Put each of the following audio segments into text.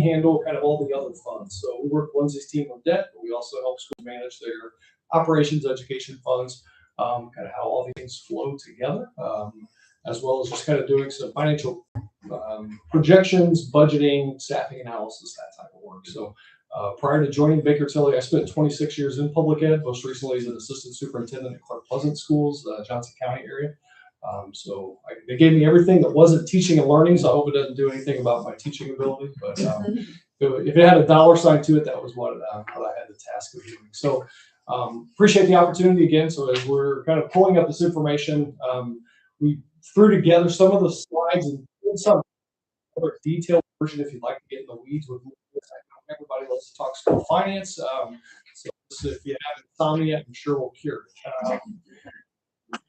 handle kind of all the other funds. So we work with Lindsay's team with debt, but we also help schools manage their operations, education funds, kind of how all these things flow together, as well as just kind of doing some financial projections, budgeting, staffing analysis, that type of work. So prior to joining Baker Tilly, I spent 26 years in public ed, most recently as an assistant superintendent at Clark Pleasant Schools, Johnson County area. They gave me everything that wasn't teaching and learning, so I hope it doesn't do anything about my teaching ability. But if it had a dollar sign to it, that was what I had the task of doing. So appreciate the opportunity again. So as we're kind of pulling up this information, we threw together some of the slides and some other detailed version if you'd like to get in the weeds with this. I know everybody loves to talk school finance. So if you have insomnia, I'm sure we'll cure it.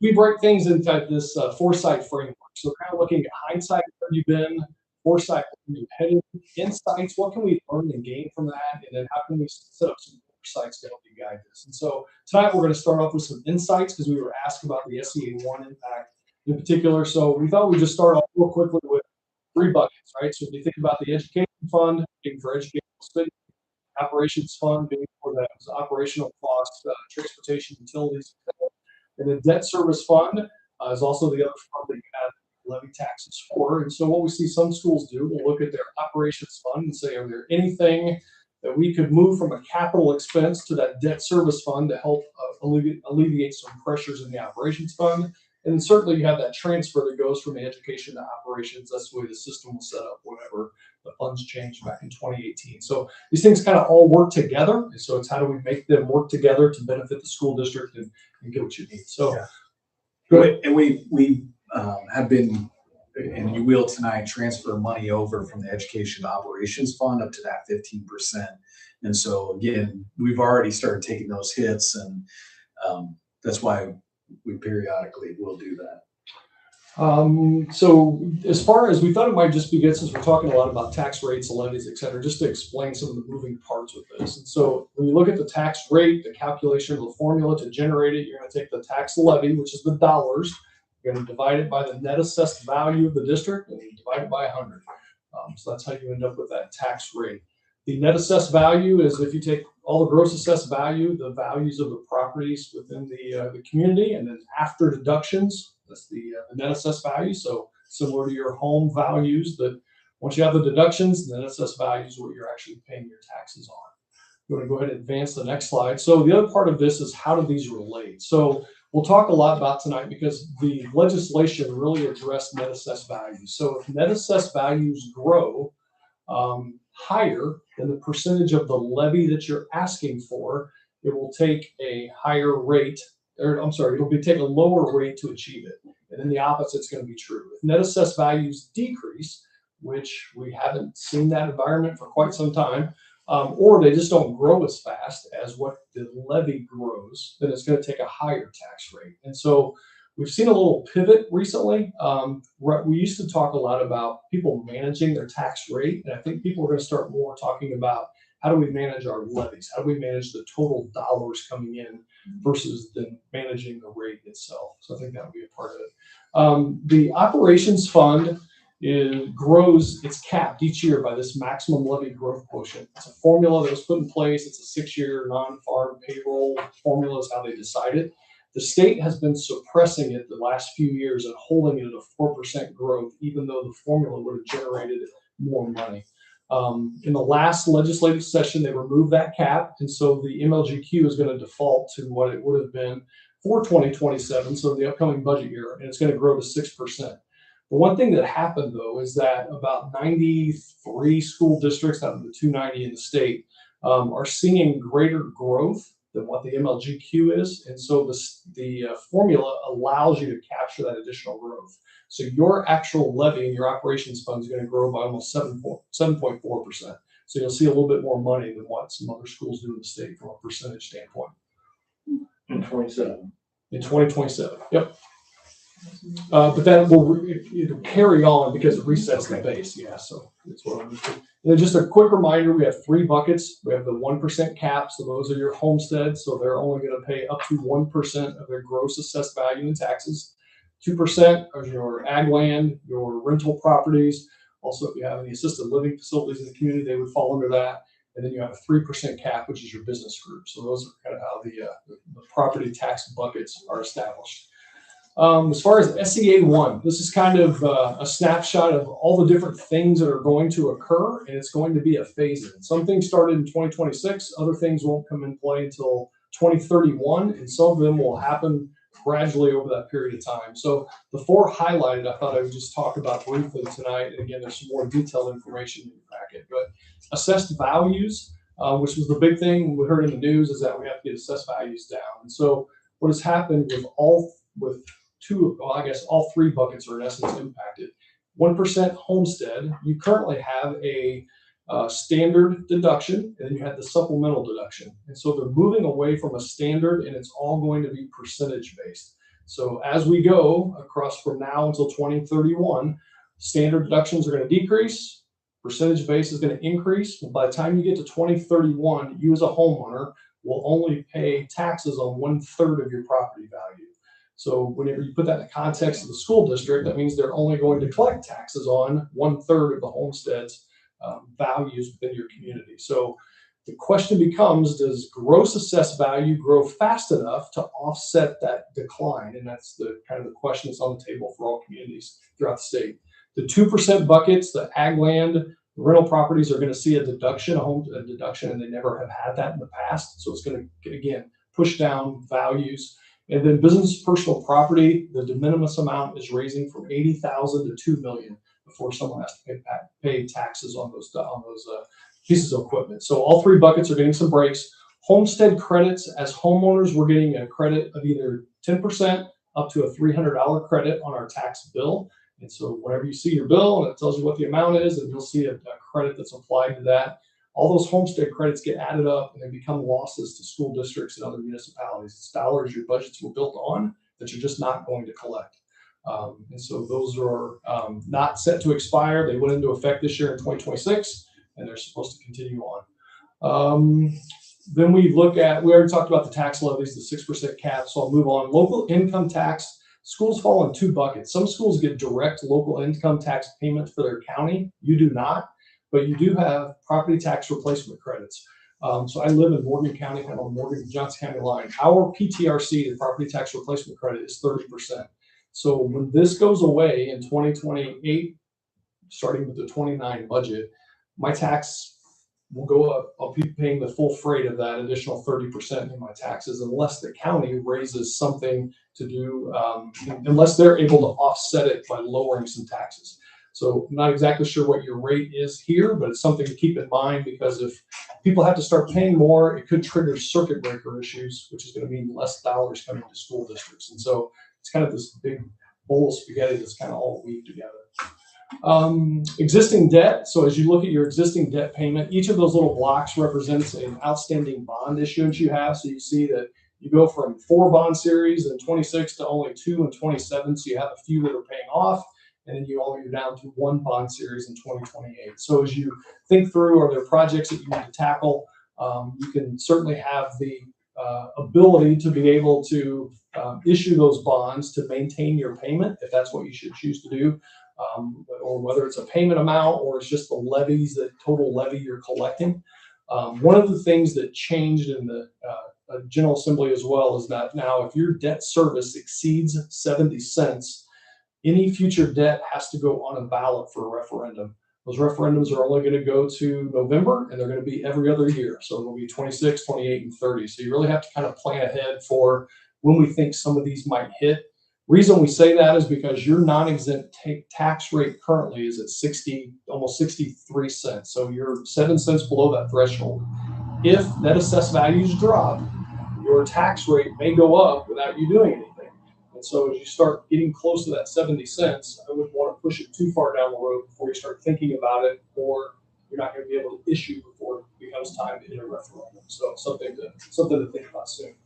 We break things into this foresight framework. So kind of looking at hindsight, where you've been, foresight, where you're headed, insights, what can we learn and gain from that, and then how can we set up some foresights to help you guide this. And so tonight we're going to start off with some insights because we were asked about the SEA1 impact in particular. So we thought we'd just start off real quickly with 3 buckets, right? So if you think about the education fund, being for educational spending, operations fund being for that operational costs, transportation, utilities, etc. And the debt service fund is also the other fund that you have levy taxes for. And so what we see some schools do, we'll look at their operations fund and say, are there anything that we could move from a capital expense to that debt service fund to help alleviate some pressures in the operations fund? And then certainly you have that transfer that goes from the education to operations. That's the way the system was set up whenever the funds changed back in 2018. So these things kind of all work together. And so it's how do we make them work together to benefit the school district and get what you need. So, and we have been, and you will tonight, transfer money over from the education to operations fund up to that 15%. And so again, we've already started taking those hits, and that's why we periodically will do that. So as far as we thought it might just be good, since we're talking a lot about tax rates, levies, et cetera, just to explain some of the moving parts with this. And so when you look at the tax rate, the calculation of the formula to generate it, you're going to take the tax levy, which is the dollars, you're going to divide it by the net assessed value of the district, and you divide it by 100. So that's how you end up with that tax rate. The net assessed value is if you take all the gross assessed value, the values of the properties within the community, and then after deductions, that's the net assessed value. So similar to your home values, that once you have the deductions, the net assessed value is what you're actually paying your taxes on. You want to go ahead and advance the next slide. So the other part of this is how do these relate? So we'll talk a lot about tonight because the legislation really addressed net assessed values. So if net assessed values grow higher than the percentage of the levy that you're asking for, it will take a higher rate, or I'm sorry, it'll take a lower rate to achieve it. And then the opposite's going to be true. If net assessed values decrease, which we haven't seen that environment for quite some time, or they just don't grow as fast as what the levy grows, then it's going to take a higher tax rate. And so we've seen a little pivot recently. We used to talk a lot about people managing their tax rate, and I think people are going to start more talking about how do we manage our levies? How do we manage the total dollars coming in versus then managing the rate itself? So I think that would be a part of it. The operations fund grows, it's capped each year by this maximum levy growth quotient. It's a formula that was put in place. It's a 6-year non-farm payroll formula is how they decide it. The state has been suppressing it the last few years and holding it at a 4% growth, even though the formula would have generated more money. In the last legislative session, they removed that cap, and so the MLGQ is going to default to what it would have been for 2027, so the upcoming budget year, and it's going to grow to 6%. The one thing that happened, though, is that about 93 school districts out of the 290 in the state are seeing greater growth than what the MLGQ is, and so the formula allows you to capture that additional growth. So your actual levy in your operations fund is going to grow by almost 7.4%. So you'll see a little bit more money than what some other schools do in the state from a percentage standpoint. In 2027, yep. But that it'll carry on because it resets the base. Yeah, so that's what I'm doing. And then just a quick reminder, we have 3 buckets. We have the 1% cap, so those are your homesteads, so they're only going to pay up to 1% of their gross assessed value in taxes. 2% are your ag land, your rental properties, Also, if you have any assisted living facilities in the community, they would fall under that. And then you have a 3% cap, which is your business group. So those are kind of how the property tax buckets are established. As far as SEA 1, this is kind of a snapshot of all the different things that are going to occur, and it's going to be a phase-in. Some things started in 2026, other things won't come in play until 2031, and some of them will happen gradually over that period of time. So the 4 highlighted, I thought I would just talk about briefly tonight. And again, there's some more detailed information in your packet. But assessed values, which was the big thing we heard in the news, is that we have to get assessed values down. And so what has happened with all 3 buckets are in essence impacted. 1% homestead, you currently have a standard deduction, and then you have the supplemental deduction. And so they're moving away from a standard, and it's all going to be percentage based. So as we go across from now until 2031, standard deductions are going to decrease, percentage base is going to increase. And by the time you get to 2031, you as a homeowner will only pay taxes on 1/3 of your property value. So whenever you put that in the context of the school district, that means they're only going to collect taxes on 1/3 of the homestead's values within your community. So the question becomes, does gross assessed value grow fast enough to offset that decline? And that's the kind of the question that's on the table for all communities throughout the state. The 2% buckets, the ag land, the rental properties are going to see a deduction, a deduction, and they never have had that in the past. So it's going to, again, push down values. And then business personal property, the de minimis amount is raising from 80,000 to 2 million before someone has to pay taxes on those pieces of equipment. So all 3 buckets are getting some breaks. Homestead credits, as homeowners, we're getting a credit of either 10% up to a $300 credit on our tax bill. And so whenever you see your bill and it tells you what the amount is, and you'll see a credit that's applied to that, all those homestead credits get added up and they become losses to school districts and other municipalities. It's dollars your budgets were built on that you're just not going to collect. And so those are not set to expire. They went into effect this year in 2026, and they're supposed to continue on. Then we already talked about the tax levies, the 6% cap, so I'll move on. Local income tax, schools fall in 2 buckets. Some schools get direct local income tax payment for their county. You do not, but you do have property tax replacement credits. So I live in Morgan County, kind of on the Morgan-Johnson County line. Our PTRC, the property tax replacement credit, is 30%. So when this goes away in 2028, starting with the 29 budget, my tax will go up. I'll be paying the full freight of that additional 30% in my taxes, unless the county raises something to do, unless they're able to offset it by lowering some taxes. So I'm not exactly sure what your rate is here, but it's something to keep in mind, because if people have to start paying more, it could trigger circuit breaker issues, which is going to mean less dollars coming to school districts. And so it's kind of this big bowl of spaghetti that's kind of all weaved together. Existing debt. So as you look at your existing debt payment, each of those little blocks represents an outstanding bond issuance you have. So you see that you go from 4 bond series in 26 to only 2 in 27. So you have a few that are paying off, and then you're down to 1 bond series in 2028. So as you think through, are there projects that you need to tackle? You can certainly have the ability to be able to issue those bonds to maintain your payment, if that's what you should choose to do, or whether it's a payment amount or it's just the levies, the total levy you're collecting. One of the things that changed in the General Assembly as well is that now if your debt service exceeds 70 cents, any future debt has to go on a ballot for a referendum. Those referendums are only going to go to November, and they're going to be every other year. So it'll be 26, 28, and 30. So you really have to kind of plan ahead for when we think some of these might hit. Reason we say that is because your non-exempt tax rate currently is at almost 63 cents. So you're 7 cents below that threshold. If net assessed values drop, your tax rate may go up without you doing anything. And so as you start getting close to that 70 cents, I wouldn't want to push it too far down the road before you start thinking about it, or you're not going to be able to issue before it becomes time to enter a referendum. So something to think about soon.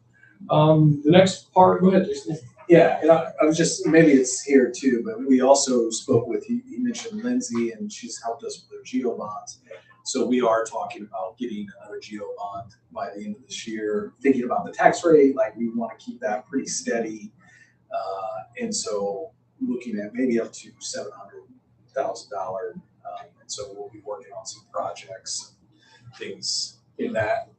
The next part, go ahead, Jason. Yeah, and I was just, maybe it's here too, but we also spoke with, he mentioned Lindsay, and she's helped us with her GEO bonds. So we are talking about getting another GEO bond by the end of this year, thinking about the tax rate, like we want to keep that pretty steady. And so looking at maybe up to $700,000 And so we'll be working on some projects, things in that.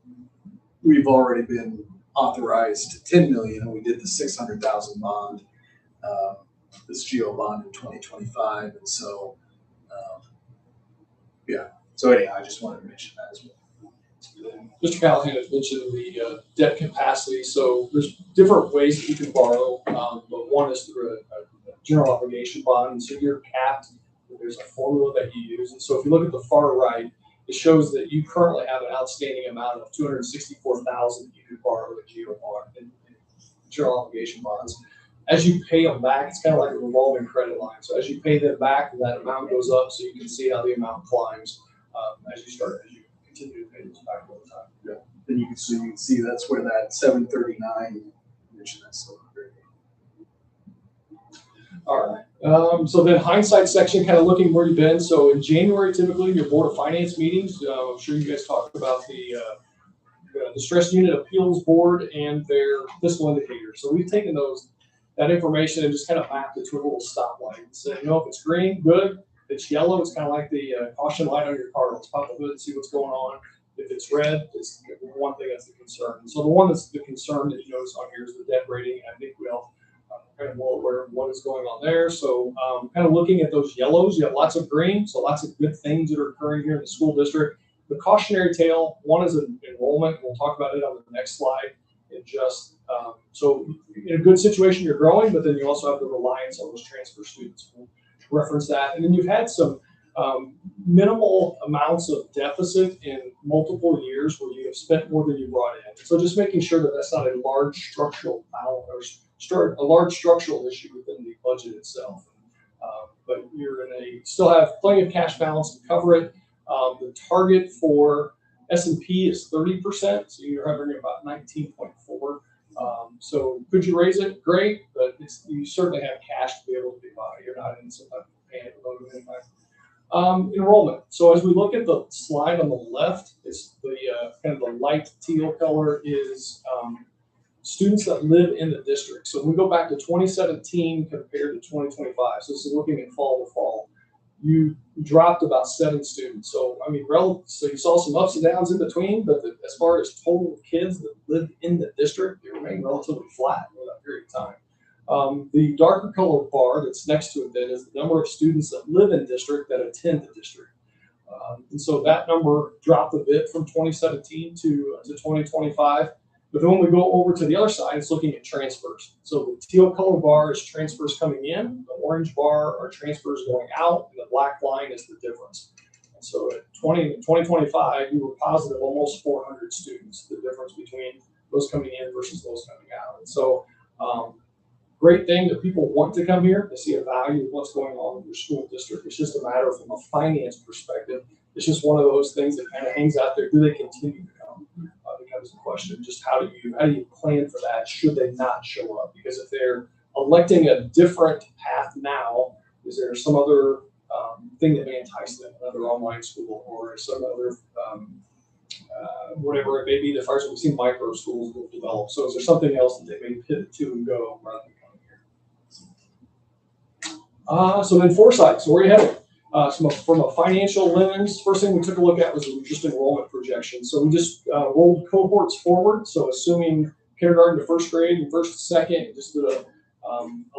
We've already been authorized 10 million, and we did the 600,000 bond, this GO bond in 2025. And so, yeah. So anyhow, I just wanted to mention that as well. Mr. Callahan has mentioned the debt capacity. So there's different ways that you can borrow, but one is through a general obligation bond. So you're capped. There's a formula that you use. And so if you look at the far right, it shows that you currently have an outstanding amount of $264,000 that you could borrow with GO bond in general obligation bonds. As you pay them back, it's kind of like a revolving credit line. So as you pay them back, that amount goes up, so you can see how the amount climbs as you continue to pay those back over time. Yeah. Then you can see that's where that 739 mentioned that. So all right. So then hindsight section, kind of looking where you've been. So in January, typically your Board of Finance meetings, I'm sure you guys talked about the Stress Unit Appeals Board and their fiscal indicators. So we've taken that information and just kind of mapped it to a little stoplight and said, if it's green, good. If it's yellow, it's kind of like the caution light on your car. Let's pop the hood and see what's going on. If it's red, it's one thing that's the concern. And so the one that's the concern that you notice on here is the debt rating. I think we all kind of well aware of what is going on there. So kind of looking at those yellows, you have lots of green, so lots of good things that are occurring here in the school district. The cautionary tale, one is enrollment. We'll talk about it on the next slide. And just so in a good situation, you're growing, but then you also have the reliance on those transfer students. We'll reference that. And then you've had some minimal amounts of deficit in multiple years where you have spent more than you brought in. So just making sure that that's not a large structural balance or a large structural issue within the budget itself. But you still have plenty of cash balance to cover it. The target for S&P is 30%, so you're hovering about 19.4. So could you raise it? Great, but you certainly have cash to be able to be by. You're not in some type of panic mode of any kind. Enrollment. So as we look at the slide on the left, it's the kind of the light teal color is students that live in the district. So when we go back to 2017 compared to 2025, so this is looking at fall to fall, you dropped about 7 students. So, I mean, so you saw some ups and downs in between, but as far as total kids that live in the district, they remain relatively flat over that period of time. The darker colored bar that's next to it then is the number of students that live in district that attend the district. And so that number dropped a bit from 2017 to 2025. But then when we go over to the other side, it's looking at transfers. So the teal color bar is transfers coming in, the orange bar are transfers going out, and the black line is the difference. And so at 2025, you were positive almost 400 students, the difference between those coming in versus those coming out. And so great thing that people want to come here. They see a value of what's going on in your school district. It's just a matter from a finance perspective. It's just one of those things that kind of hangs out there. Do they continue to come? Becomes the question. Just how do you plan for that? Should they not show up? Because if they're electing a different path now, is there some other thing that may entice them? Another online school or some other whatever it may be. As far as we've seen, micro schools will develop. So is there something else that they may pivot to and go rather than coming here? So then foresight. So where are you headed? From a financial lens, first thing we took a look at was just enrollment projections. So we just rolled cohorts forward. So assuming kindergarten to first grade and first to second, just did a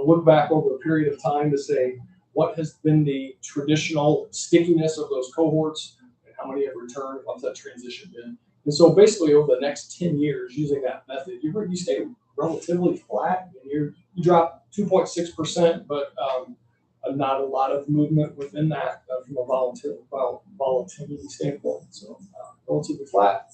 look back over a period of time to say what has been the traditional stickiness of those cohorts and how many have returned, what's that transition been. And so basically over the next 10 years using that method, you stay relatively flat and you drop 2.6%, but not a lot of movement within that from a volatility standpoint. So relatively flat.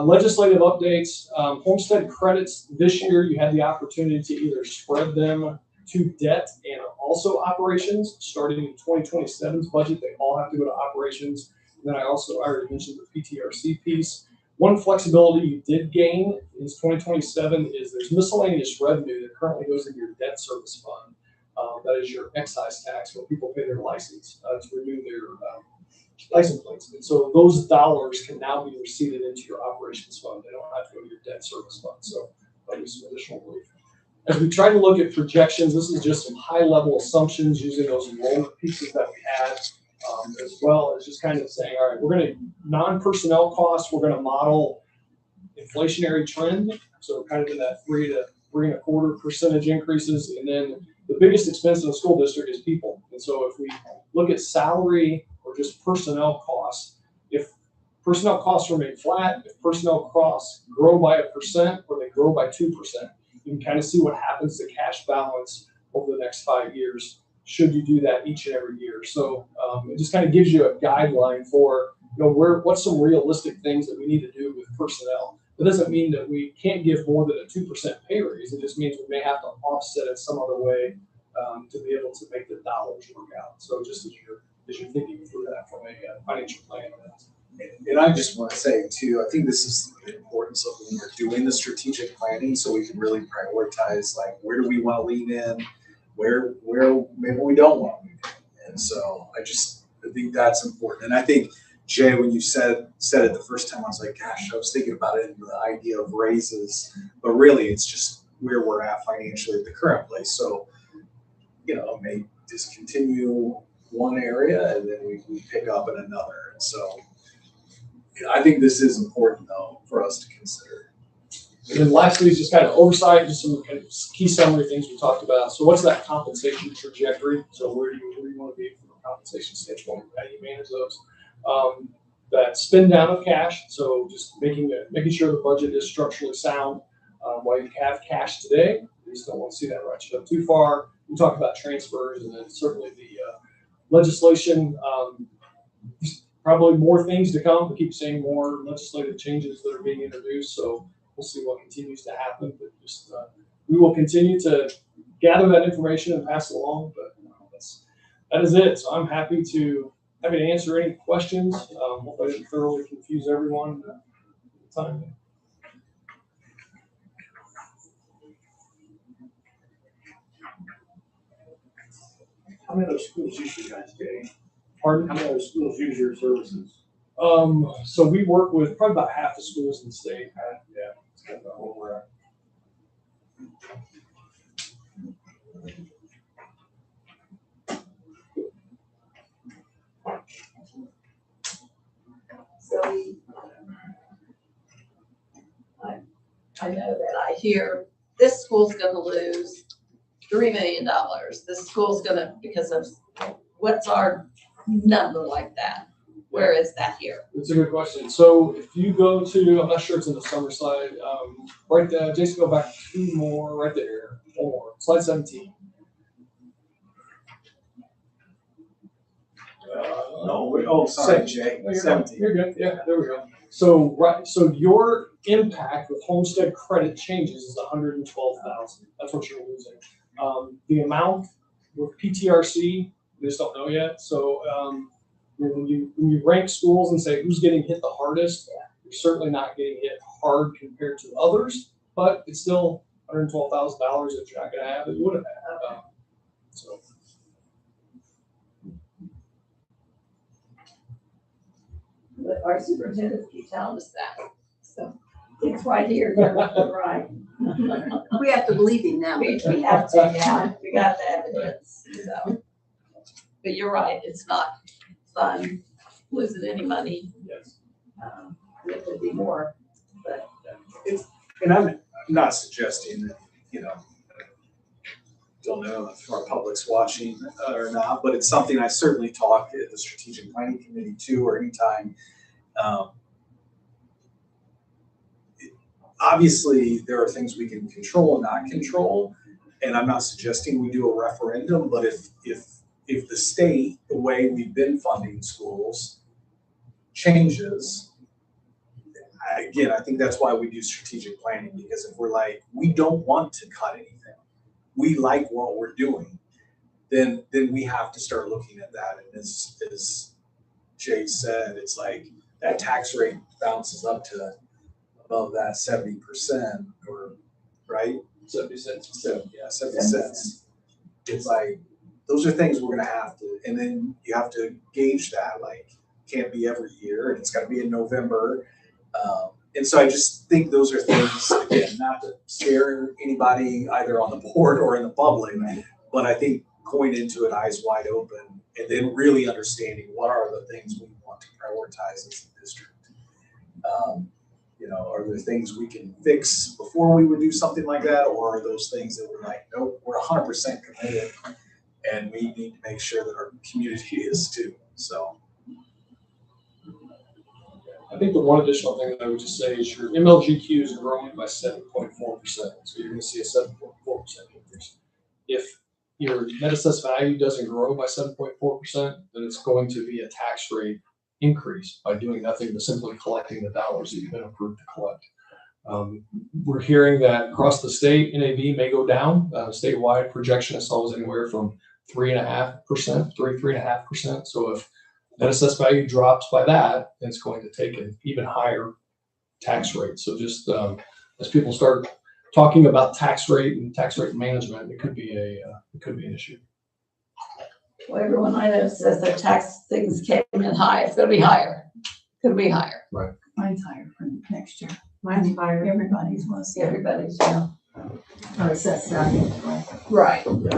Legislative updates, homestead credits this year, you had the opportunity to either spread them to debt and also operations. Starting in 2027's budget, they all have to go to operations. And then I already mentioned the PTRC piece. One flexibility you did gain in 2027 is there's miscellaneous revenue that currently goes into your debt service fund. That is your excise tax where people pay their license to renew their license plates. And so those dollars can now be receipted into your operations fund. They don't have to go to your debt service fund. So that'll be some additional relief. As we try to look at projections, this is just some high-level assumptions using those enrollment pieces that we had. as well as just kind of saying, all right, we're going to non-personnel costs, we're going to model inflationary trend. So kind of in that 3 to 3.25% increases. And then the biggest expense in the school district is people. And so if we look at salary or just personnel costs, if personnel costs remain flat, if personnel costs grow by 1% or they grow by 2%, you can kind of see what happens to cash balance over the next 5 years, should you do that each and every year. So it just kind of gives you a guideline for, what's some realistic things that we need to do with personnel. It doesn't mean that we can't give more than a 2% pay raise. It just means we may have to offset it some other way to be able to make the dollars work out. So just as you're thinking through that from a financial plan. And I just want to say too, I think this is the importance of when we're doing the strategic planning, so we can really prioritize, like, where do we want to lean in, where maybe we don't want to lean in. And so I think that's important. And I think, Jay, when you said it the first time, I was like, gosh, I was thinking about it and the idea of raises, but really it's just where we're at financially at the current place. So, may discontinue one area and then we pick up in another. And so I think this is important though for us to consider. And then lastly is just kind of oversight, just some kind of key summary things we talked about. So what's that compensation trajectory? So where do you want to be from a compensation standpoint? How do you manage those? That spend down of cash. So just making sure the budget is structurally sound. While you have cash today, you just don't want to see that ratchet up too far. We talked about transfers, and then certainly the legislation. Probably more things to come. We keep seeing more legislative changes that are being introduced. So we'll see what continues to happen. But just we will continue to gather that information and pass it along. But that is it. So I'm happy to answer any questions. Hope I didn't thoroughly confuse everyone at the time. How many other schools use you guys, Jay? Pardon? How many other schools use your services? So we work with probably about half the schools in the state. Yeah, it's kind of where we're at. So I know that I hear this school's going to lose $3 million. This school's going to, because of what's our number like that? Where is that here? It's a good question. So if you go to, I'm not sure it's in the summer slide, right there, Jason, go back 2 more, right there, 1 more, slide 17. Sorry, Jay. No, 17. You're good. Yeah, there we go. So so your impact with homestead credit changes is $112,000. That's what you're losing. The amount with PTRC, we just don't know yet. So when you rank schools and say who's getting hit the hardest, you're certainly not getting hit hard compared to others, but it's still $112,000 that you're not going to have that you would have had. So. But our superintendents keep telling us that. So it's right here. You're right. We have to believe him now. We have to, yeah. We got the evidence. So. But you're right. It's not fun losing any money. Yes. There could be more, but And I'm not suggesting that, don't know if our public's watching or not, but it's something I certainly talk at the strategic planning committee too, or anytime. Obviously, there are things we can control and not control, and I'm not suggesting we do a referendum, but if the state, the way we've been funding schools, changes, again, I think that's why we do strategic planning, because if we're like, we don't want to cut anything, we like what we're doing, then we have to start looking at that. And as Jay said, it's like that tax rate bounces up to above that 70%, or right? 70 cents. So yeah, 70 cents. It's like those are things we're gonna have to, and then you have to gauge that. Like, can't be every year, and it's got to be in November. And so I just think those are things, again, not to scare anybody either on the board or in the public, but I think going into it eyes wide open and then really understanding what are the things we want to prioritize as a district. You know, are there things we can fix before we would do something like that, or are those things that we're like, nope, we're 100% committed, and we need to make sure that our community is too. So. I think the one additional thing that I would just say is your MLGQ is growing by 7.4%. So you're going to see a 7.4% increase. If your net assessed value doesn't grow by 7.4%, then it's going to be a tax rate increase by doing nothing but simply collecting the dollars that you've been approved to collect. We're hearing that across the state, NAV may go down. Statewide projection I saw was anywhere from 3.5%, 3.5%. So if net assessed value drops by that, then it's going to take an even higher tax rate. So just as people start talking about tax rate and tax rate management, it could be an issue. Well, everyone I know says their tax things came in high. It's going to be higher. Could be higher. Right. Mine's higher for next year. Mine's higher. Everybody's was. Everybody's, yeah. Or assessed value. Right. Okay.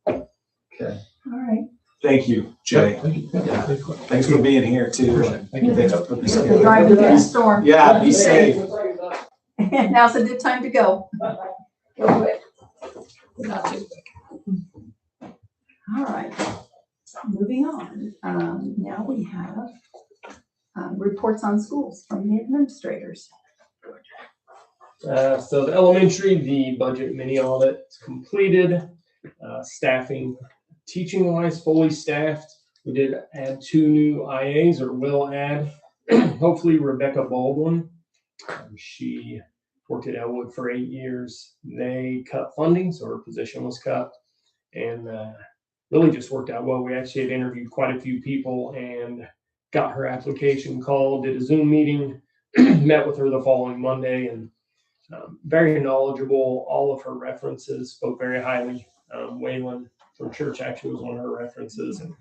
All right. Thank you, Jay. Thank you. Yeah. Thanks for being here too. Thank you. Thanks for putting this You're together. driving through the storm. Yeah, be safe. Now's a good time to go. Go quick. Not too quick. All right. Moving on. Now we have reports on schools from the administrators. So the elementary, the budget mini audit is completed. Staffing, teaching wise, fully staffed. We did add 2 new IAs, or will add. Hopefully Rebecca Baldwin. She worked at Elwood for 8 years. They cut funding, so her position was cut, and really just worked out well. We actually had interviewed quite a few people and got her application called, did a Zoom meeting, met with her the following Monday, and very knowledgeable. All of her references spoke very highly. Waylon from church actually was one of her references, and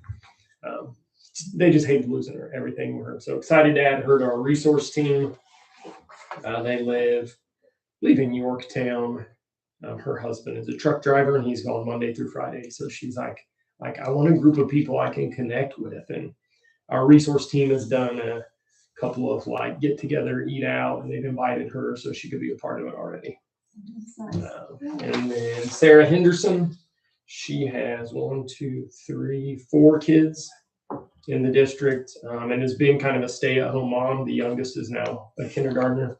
they just hated losing her, everything with her. So excited to add her to our resource team. They live, I believe, in Yorktown. Her husband is a truck driver, and he's gone Monday through Friday. So she's like, I want a group of people I can connect with. And our resource team has done a couple of get together, eat out, and they've invited her so she could be a part of it already. That's nice. And then Sarah Henderson, she has 4 kids in the district, and has been kind of a stay-at-home mom. The youngest is now a kindergartner.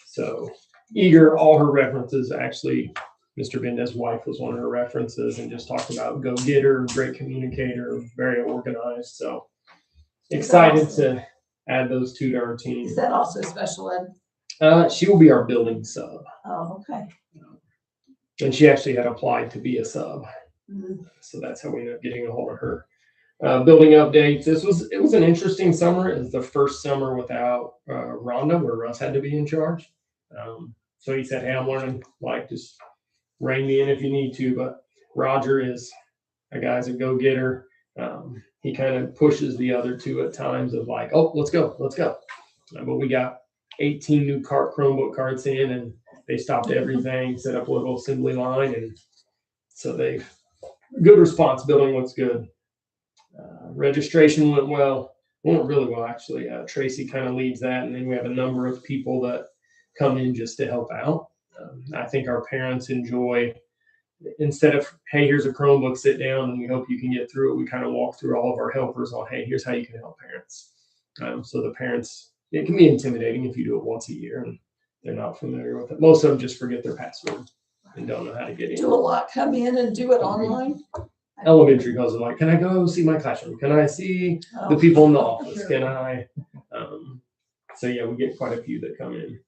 So eager, all her references, actually, Mr. Benda's wife was one of her references, and just talked about go-getter, great communicator, very organized. So excited to add those 2 to our team. Is that also special ed? She will be our building sub. Oh, okay. And she actually had applied to be a sub. Mhm. So that's how we ended up getting a hold of her. Building updates. It was an interesting summer. It was the first summer without Rhonda, where Russ had to be in charge. So he said, hey, I'm learning, just rein me in if you need to. But Roger is a guy's a go-getter. He kind of pushes the other 2 at times of oh, let's go. But we got 18 new Chromebook carts in, and they stopped everything, set up a little assembly line, and so good response. Building looks good. Registration went really well actually. Tracy kind of leads that, and then we have a number of people that come in just to help out. I think our parents enjoy, instead of, hey, here's a Chromebook, sit down and we hope you can get through it, we kind of walk through all of our helpers on, hey, here's how you can help parents. So the parents, it can be intimidating if you do it once a year and they're not familiar with it. Most of them just forget their password and don't know how to get in. Do a lot come in and do it online? Elementary calls are can I go see my classroom? Can I see the people in the office? Can I? So yeah, we get quite a few that come in.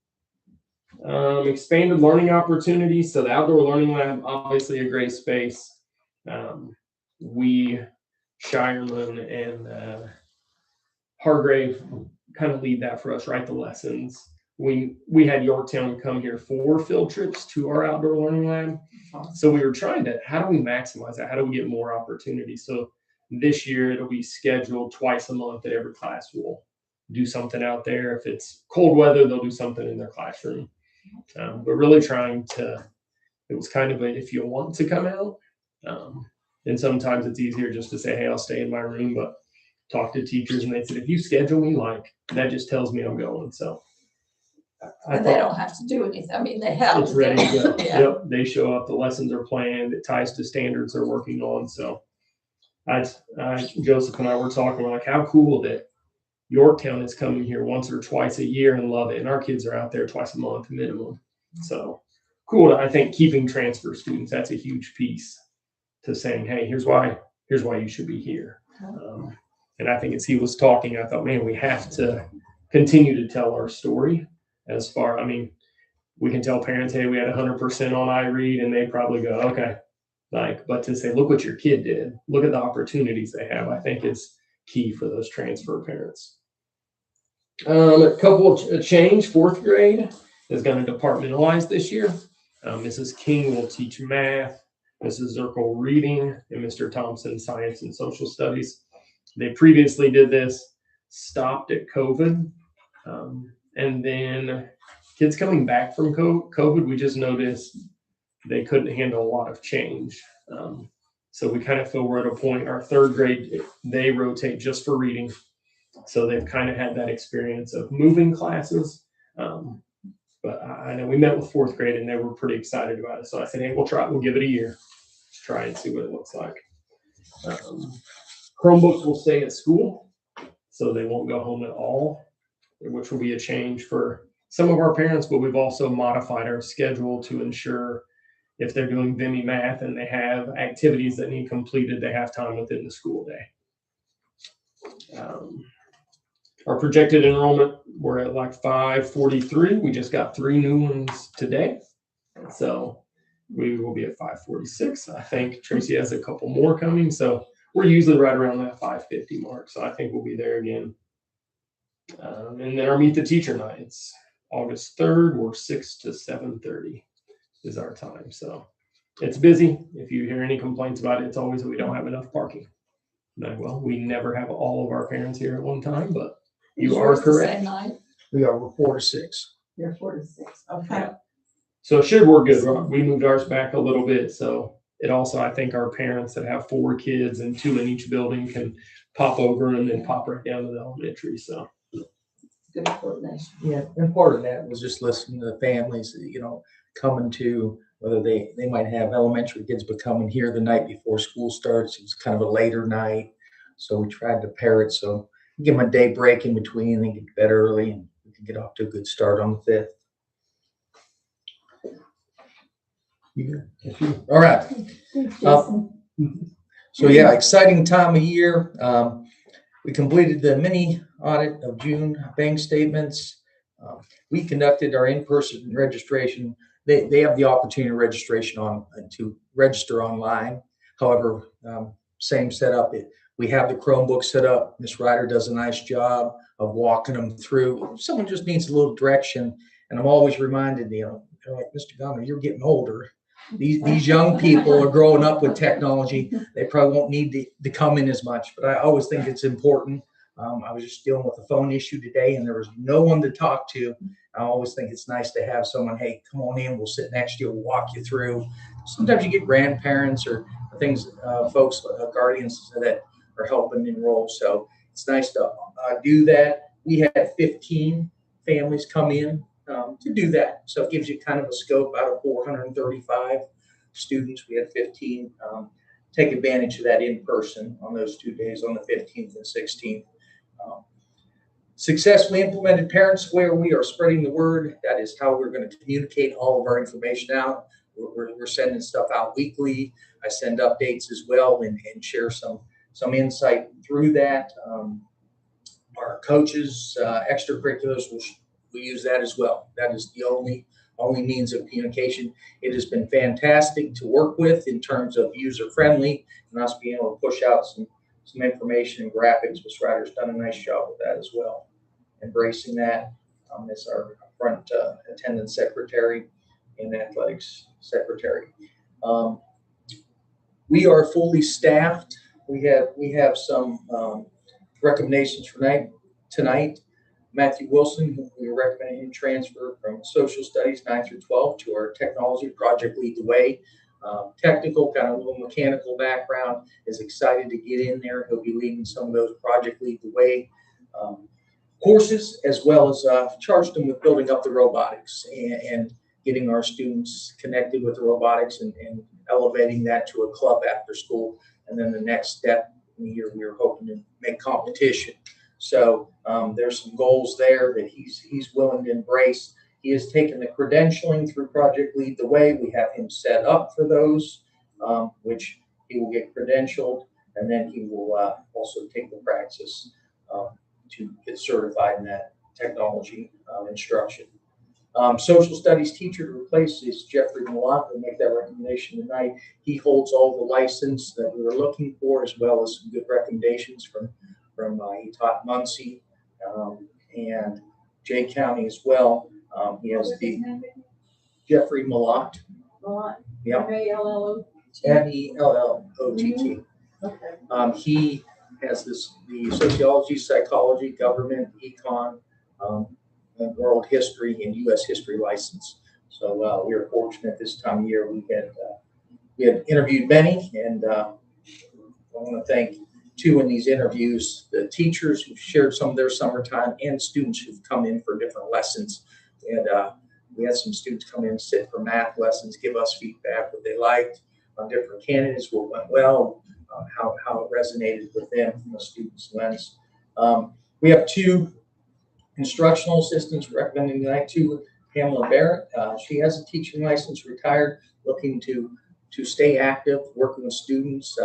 Expanded learning opportunities. So the outdoor learning lab, obviously a great space. We, Shireman and Hargrave kind of lead that for us, write the lessons. We had Yorktown come here for field trips to our outdoor learning lab. So we were trying to, how do we maximize that? How do we get more opportunities? So this year it'll be scheduled twice a month that every class will do something out there. If it's cold weather, they'll do something in their classroom. But really trying to, it was kind of a, if you want to come out, And sometimes it's easier just to say, hey, I'll stay in my room, but talk to teachers and they said, if you schedule me, like, that just tells me I'm going. So I And they thought don't have to do anything. I mean, they have. it's ready to go. Yeah. Yep. They show up, the lessons are planned, it ties to standards they're working on. So Joseph and I were talking, we're like, how cool that Yorktown is coming here once or twice a year and love it. And our kids are out there twice a month minimum. So cool. I think keeping transfer students, that's a huge piece to saying, hey, here's why you should be here. And I think as he was talking, I thought, man, we have to continue to tell our story I mean, we can tell parents, hey, we had 100% on iRead, and they probably go, okay. But to say, look what your kid did, look at the opportunities they have, I think is key for those transfer parents. A couple of change, fourth grade is going to departmentalize this year. Mrs. King will teach math, Mrs. Zirkle reading, and Mr. Thompson science and social studies. They previously did this, stopped at COVID, and then kids coming back from COVID, we just noticed they couldn't handle a lot of change. So we kind of feel we're at a point, our third grade, they rotate just for reading. So they've kind of had that experience of moving classes. But I know we met with fourth grade and they were pretty excited about it. So I said, hey, we'll give it a year. Let's try and see what it looks like. Chromebooks will stay at school, so they won't go home at all, which will be a change for some of our parents, but we've also modified our schedule to ensure if they're doing Vimy math and they have activities that need completed, they have time within the school day. Our projected enrollment, we're at like 543. We just got 3 new ones today. So we will be at 546. I think Tracy has a couple more coming. So we're usually right around that 550 mark. So I think we'll be there again. And then our Meet the Teacher night, it's August 3rd. We're 6 to 7:30 is our time. So it's busy. If you hear any complaints about it, it's always that we don't have enough parking. Well, we never have all of our parents here at one time, but you are correct. We are 4 to 6. You're 4 to 6. Okay. Yeah. So it should work good. We moved ours back a little bit. So it also, I think our parents that have 4 kids and 2 in each building can pop over and then pop right down to the elementary. So Good coordination. Yeah, and part of that was just listening to the families, coming to, whether they might have elementary kids, but coming here the night before school starts. It's kind of a later night. So we tried to pair it. So give them a day break in between and get to bed early, and we can get off to a good start on the 5th. You good? All right. So yeah, exciting time of year. We completed the mini audit of June bank statements. We conducted our in-person registration. They have the opportunity to register online. However, same setup. We have the Chromebook set up. Ms. Ryder does a nice job of walking them through. If someone just needs a little direction, and I'm always reminded, like, Mr. Gunner, you're getting older. These young people are growing up with technology. They probably won't need to come in as much, but I always think it's important. I was just dealing with a phone issue today and there was no one to talk to. I always think it's nice to have someone, hey, come on in, we'll sit next to you, we'll walk you through. Sometimes you get grandparents or things, folks, guardians that are helping enroll. So it's nice to do that. We had 15 families come in to do that. So it gives you kind of a scope. Out of 435 students, we had 15 take advantage of that in person on those 2 days, on the 15th and 16th. Successfully implemented Parent Square. We are spreading the word. That is how we're going to communicate all of our information out. We're sending stuff out weekly. I send updates as well and share some insight through that. Our coaches, extracurriculars, we use that as well. That is the only means of communication. It has been fantastic to work with in terms of user friendly and us being able to push out some information and graphics. Ms. Ryder's done a nice job with that as well. Embracing that as our front attendance secretary and athletics secretary. We are fully staffed. We have some recommendations for tonight. Matthew Wilson, who we recommend him transfer from social studies 9 through 12 to our technology project Lead the Way. technical, kind of a little mechanical background, is excited to get in there. He'll be leading some of those Project Lead the Way courses, as well as charged them with building up the robotics and getting our students connected with the robotics and elevating that to a club after school. And then the next step in the year, we were hoping to make competition. So there's some goals there that he's willing to embrace. He has taken the credentialing through Project Lead the Way. We have him set up for those, which he will get credentialed, and then he will also take the praxis to get certified in that technology instruction. Social studies teacher to replace is Jeffrey Malott. We'll make that recommendation tonight. He holds all the license that we were looking for, as well as some good recommendations from he taught Muncie and Jay County as well. He has the Jeffrey Malott. Yeah. M-E-L-L-O-T-T. Okay. He has the sociology, psychology, government, econ, and world history and U.S. history license. So we were fortunate this time of year. We had interviewed many, and I want to thank two in these interviews, the teachers who've shared some of their summertime and students who've come in for different lessons. And we had some students come in, sit for math lessons, give us feedback, what they liked on different candidates, what went well, how it resonated with them from a student's lens. We have two instructional assistants recommending tonight, to Pamela Barrett. She has a teaching license, retired, looking to stay active, working with students.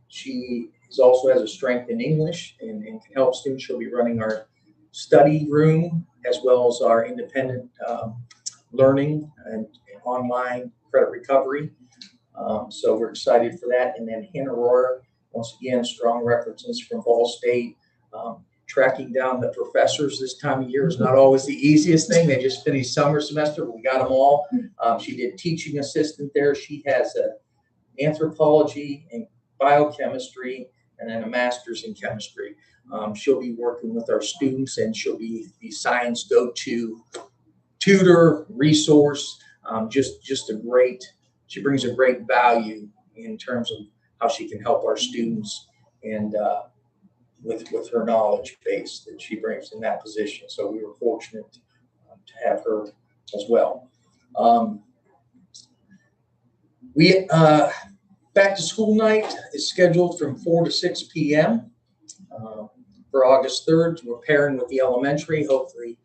She also has a strength in English and can help students. She'll be running our study room as well as our independent learning and online credit recovery. So we're excited for that. And then Hannah Royer, once again, strong references from Ball State. Tracking down the professors this time of year is not always the easiest thing. They just finished summer semester, but we got them all. She did teaching assistant there. She has anthropology and biochemistry, and then a master's in chemistry. She'll be working with our students, and she'll be the science go-to tutor, resource. Just a great, she brings a great value in terms of how she can help our students and with her knowledge base that she brings in that position. So we were fortunate to have her as well. Back to school night is scheduled from 4 to 6 p.m. For August 3rd. We're pairing with the elementary, hopefully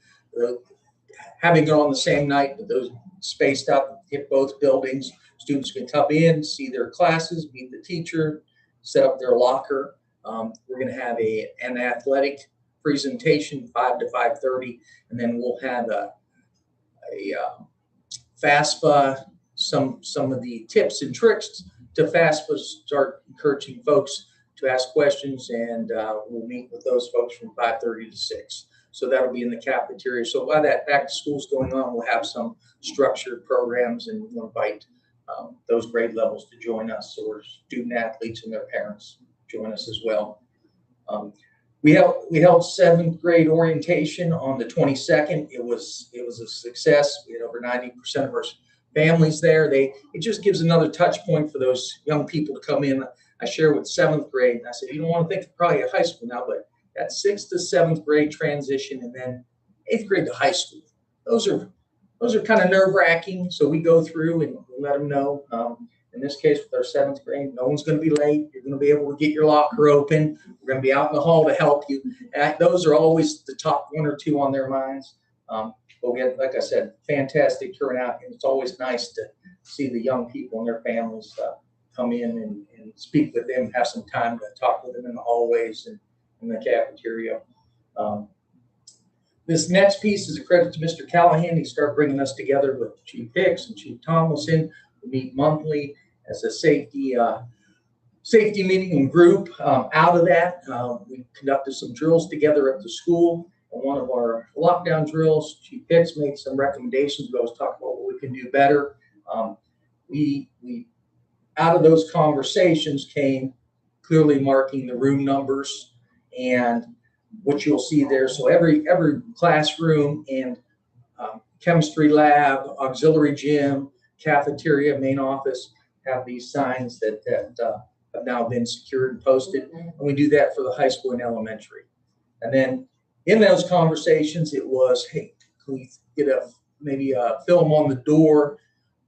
having it on the same night, but those spaced out, hit both buildings. Students can come in, see their classes, meet the teacher, set up their locker. We're going to have an athletic presentation 5 to 5:30, and then we'll have a FAFSA, some of the tips and tricks to FAFSA, start encouraging folks to ask questions, and we'll meet with those folks from 5:30 to 6. So that'll be in the cafeteria. So while that back to school is going on, we'll have some structured programs, and we'll invite those grade levels to join us, or student athletes and their parents join us as well. We held 7th grade orientation on the 22nd. It was a success. We had over 90% of our families there. It just gives another touch point for those young people to come in. I share with 7th grade, and I said, you don't want to think of probably at high school now, but that 6th to 7th grade transition, and then 8th grade to high school. Those are kind of nerve-wracking. So we go through and let them know. In this case, with our 7th grade, no one's going to be late. You're going to be able to get your locker open. We're going to be out in the hall to help you. And those are always the top 1 or 2 on their minds. But we had, like I said, fantastic turnout, and it's always nice to see the young people and their families come in and speak with them, have some time to talk with them in the hallways and in the cafeteria. This next piece is a credit to Mr. Callahan. He started bringing us together with Chief Hicks and Chief Tomlinson. We meet monthly as a safety meeting and group. Out of that, we conducted some drills together at the school. On one of our lockdown drills, Chief Hicks made some recommendations. We always talk about what we can do better. We out of those conversations came clearly marking the room numbers and what you'll see there. So every classroom and chemistry lab, auxiliary gym, cafeteria, main office have these signs that have now been secured and posted. And we do that for the high school and elementary. And then in those conversations, it was, hey, can we get maybe a film on the door?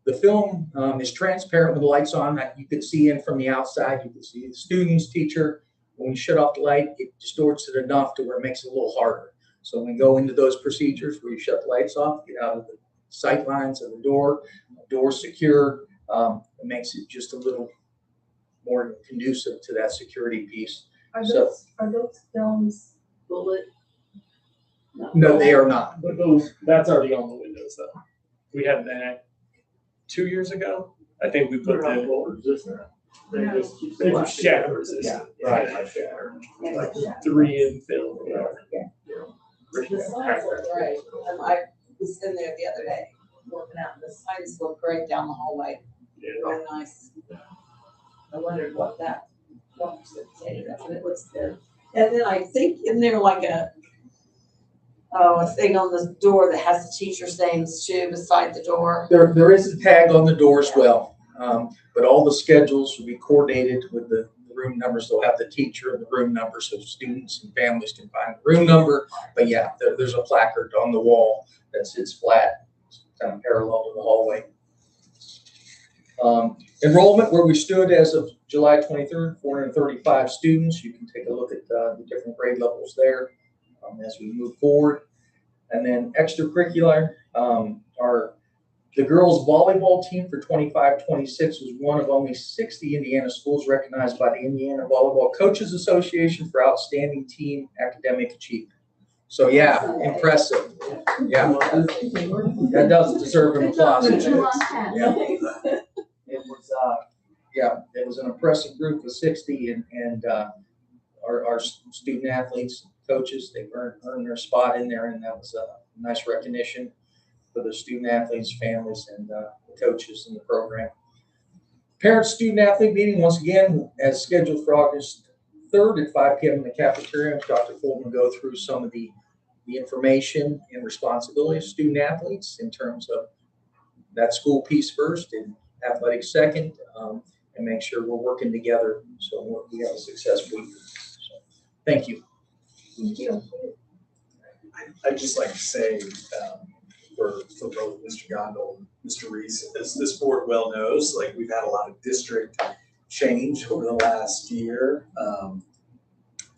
The film is transparent with the lights on that you could see in from the outside. You can see the students, teacher. When we shut off the light, it distorts it enough to where it makes it a little harder. So when we go into those procedures where you shut the lights off, get out of the sight lines of the door secure, it makes it just a little more conducive to that security piece. Are So- those films bullet? No, they are not. But that's already on the windows though. We had that 2 years ago. I think we put the, they just shatter resistant. Right. Like 3M film. The signs look great. I was in there the other day, working out, and the signs look great down the hallway. Really nice. I wondered what that was, but it looks good. And then I think in there like a thing on the door that has the teacher's names too, beside the door. There is a tag on the door as well, but all the schedules will be coordinated with the room numbers. They'll have the teacher and the room number so students and families can find the room number. But yeah, there's a placard on the wall that sits flat, kind of parallel to the hallway. Enrollment, where we stood as of July 23rd, 435 students. You can take a look at the different grade levels there as we move forward. And then extracurricular, the girls volleyball team for 25-26 was one of only 60 Indiana schools recognized by the Indiana Volleyball Coaches Association for outstanding team academic achievement. So yeah, impressive. Yeah, that does deserve an applause. Yeah. It was an impressive group of 60, and our student athletes, coaches, they earned their spot in there, and that was a nice recognition for the student athletes, families, and the coaches in the program. Parent-student athlete meeting, once again, as scheduled for August 3rd at 5 p.m. in the cafeteria. Dr. Fulton will go through some of the information and responsibilities of student athletes in terms of that school piece first and athletics second, and make sure we're working together so we have a successful year. So, thank you. Thank you. I'd just like to say, for both Mr. Gondel and Mr. Reese, as this board well knows, like we've had a lot of district change over the last year.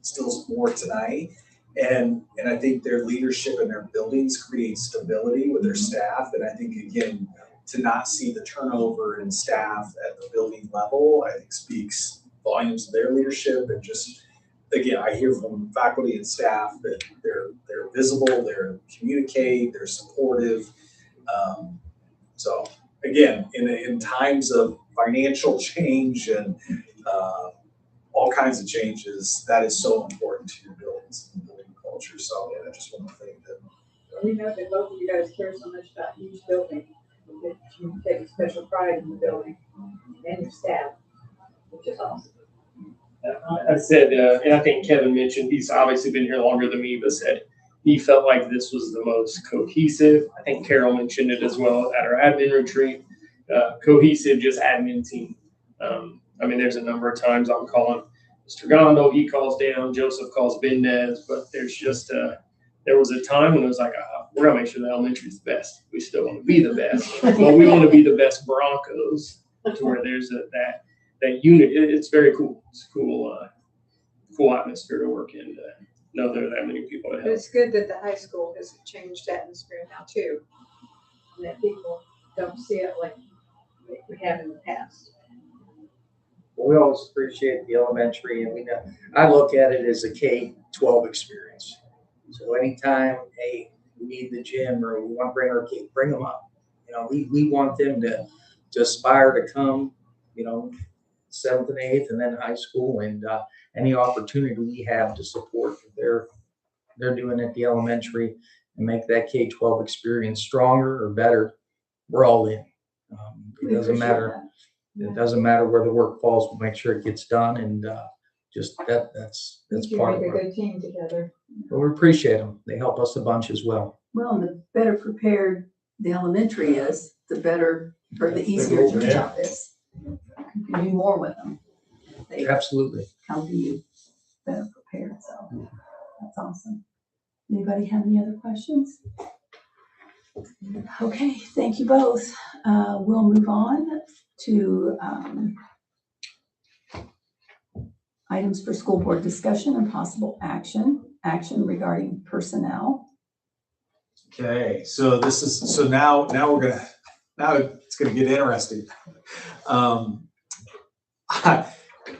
Still more tonight. And I think their leadership in their buildings creates stability with their staff. And I think, again, to not see the turnover in staff at the building level, I think speaks volumes of their leadership. And just, again, I hear from faculty and staff that they're visible, they're communicate, they're supportive. So again, in times of financial change and all kinds of changes, that is so important to your buildings and building culture. So yeah, I just want to thank them. We know that both of you guys care so much about each building, that you take special pride in the building and your staff, which is awesome. I said, and I think Kevin mentioned, he's obviously been here longer than me, but said he felt like this was the most cohesive. I think Carol mentioned it as well at our admin retreat. Cohesive, just admin team. I mean, there's a number of times I'm calling Mr. Gondel, he calls down, Joseph calls Bendez, but there's just, there was a time when it was like, we're gonna make sure the elementary is the best. We still want to be the best, but we want to be the best Broncos, to where there's that unit. It's very cool. It's a cool atmosphere to work in. Know there are that many people to But help. it's good that the high school has changed atmosphere now too, and that people don't see it like we have in the past. We always appreciate the elementary, and we know, I look at it as a K-12 experience. So anytime, hey, we need the gym or we want to bring our kid, bring them up. You know, we want them to aspire to come, you know, 7th and 8th and then high school, and any opportunity we have to support what they're doing at the elementary and make that K-12 experience stronger or better, we're all in. It doesn't matter. It doesn't matter where the work falls. We'll make sure it gets done, and just that's You part of make a it. good team together. But we appreciate them. They help us a bunch as well. Well, and the better prepared the elementary is, the better or the easier the job is. you can do more with them. They Absolutely. come to you better prepared, so that's awesome. Anybody have any other questions? Okay, thank you both. We'll move on to items for school board discussion and possible action regarding personnel. Okay, so now it's gonna get interesting.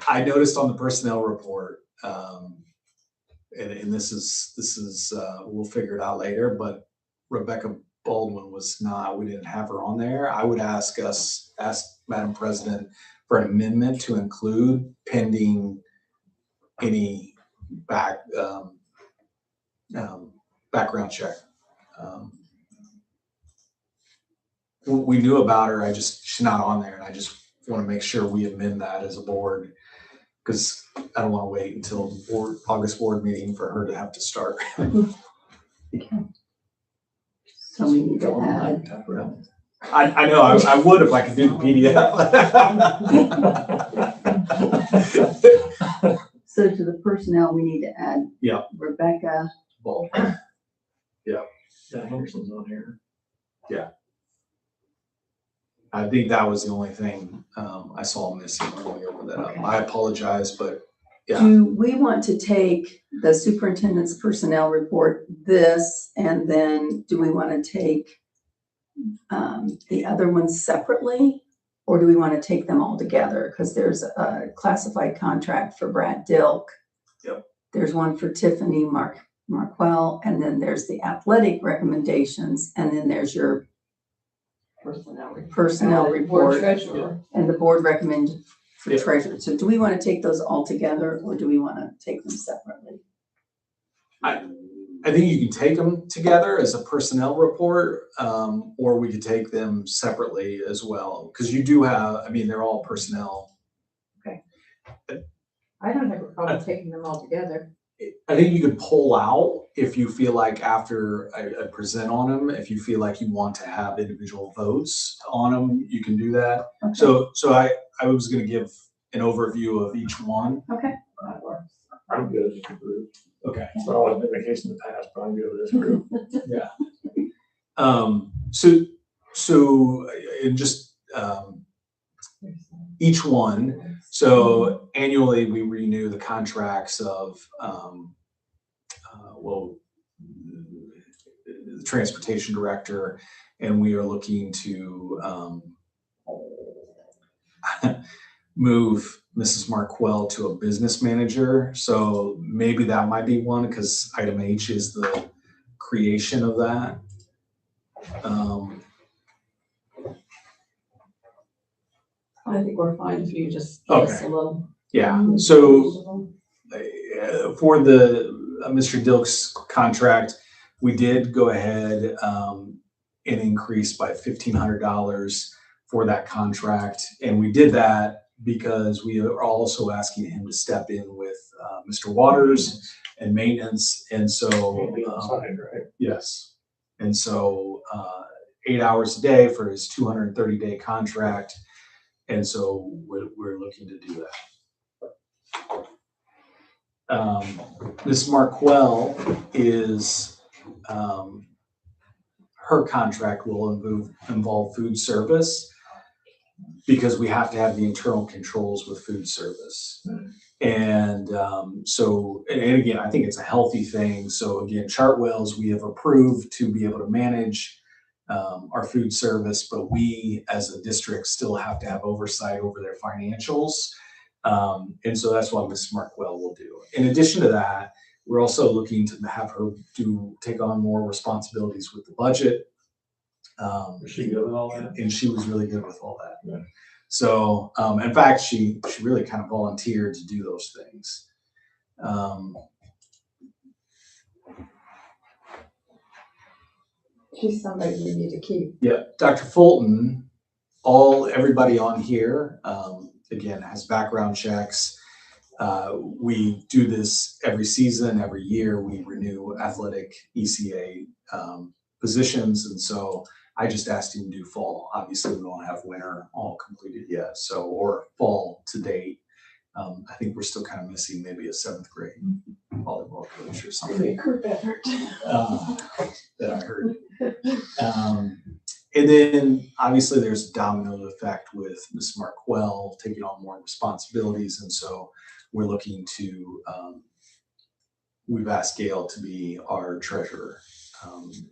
I noticed on the personnel report, and this is we'll figure it out later, but Rebecca Baldwin we didn't have her on there. I would ask Madam President for an amendment to include pending any background check. We knew about her, she's not on there, and I just want to make sure we amend that as a board, because I don't want to wait until the August board meeting for her to have to start. So we need to add. I know, I would if I could do the PDF. So to the personnel, we need to add. Yeah. Rebecca. Baldwin. Yeah. Henderson's on here. Yeah. I think that was the only thing I saw missing when we opened that up. I apologize, but yeah. Do we want to take the superintendent's personnel report, and then do we want to take the other ones separately? Or do we want to take them all together? Because there's a classified contract for Brad Dilk. Yep. There's one for Tiffany Marquell, and then there's the athletic recommendations, and then there's your personnel report, Treasurer. and the board recommended for Yep. treasurer. So do we want to take those all together, or do we want to take them separately? I think you can take them together as a personnel report, or we could take them separately as well. Because you do have, they're all personnel. I don't have a problem taking them all together. I think you could pull out if you feel like after I present on them, if you feel like you want to have individual votes on them, you can do that. Okay. So I was going to give an overview of each one. Okay. That works. I'm good with the group. Okay. It's not always been the case in the past, but I'm good with this group. So and just each one. So annually we renew the contracts of the transportation director, and we are looking to move Mrs. Marquell to a business manager. So maybe that might be one, because item H is the creation of that. I think we're fine if you just give us a little. Yeah, so for the Mr. Dilk's contract, we did go ahead and increase by $1,500 for that contract. And we did that because we are also asking him to step in with Mr. Waters and maintenance. And so, Right? yes. And so 8 hours a day for his 230-day contract. And so we're looking to do that. Ms. Marquell is, her contract will involve food service, because we have to have the internal controls with food service. And and again, I think it's a healthy thing. So again, Chartwell's, we have approved to be able to manage our food service, but we as a district still have to have oversight over their financials. And so that's what Ms. Marquell will do. In addition to that, we're also looking to have her take on more responsibilities with the budget. Was she good with all that? And she was really good with all that. Yeah. So, in fact, she really kind of volunteered to do those things. She's somebody you need to keep. Yeah, Dr. Fulton, everybody on here, again, has background checks. We do this every season, every year. We renew athletic ECA positions, and so I just asked him to do fall. Obviously, we don't have winter all completed yet, so, or fall to date. I think we're still kind of missing maybe a 7th grade volleyball coach or something. That I heard. And then obviously there's a domino effect with Ms. Markwell taking on more responsibilities. And so we're looking to, we've asked Gail to be our treasurer.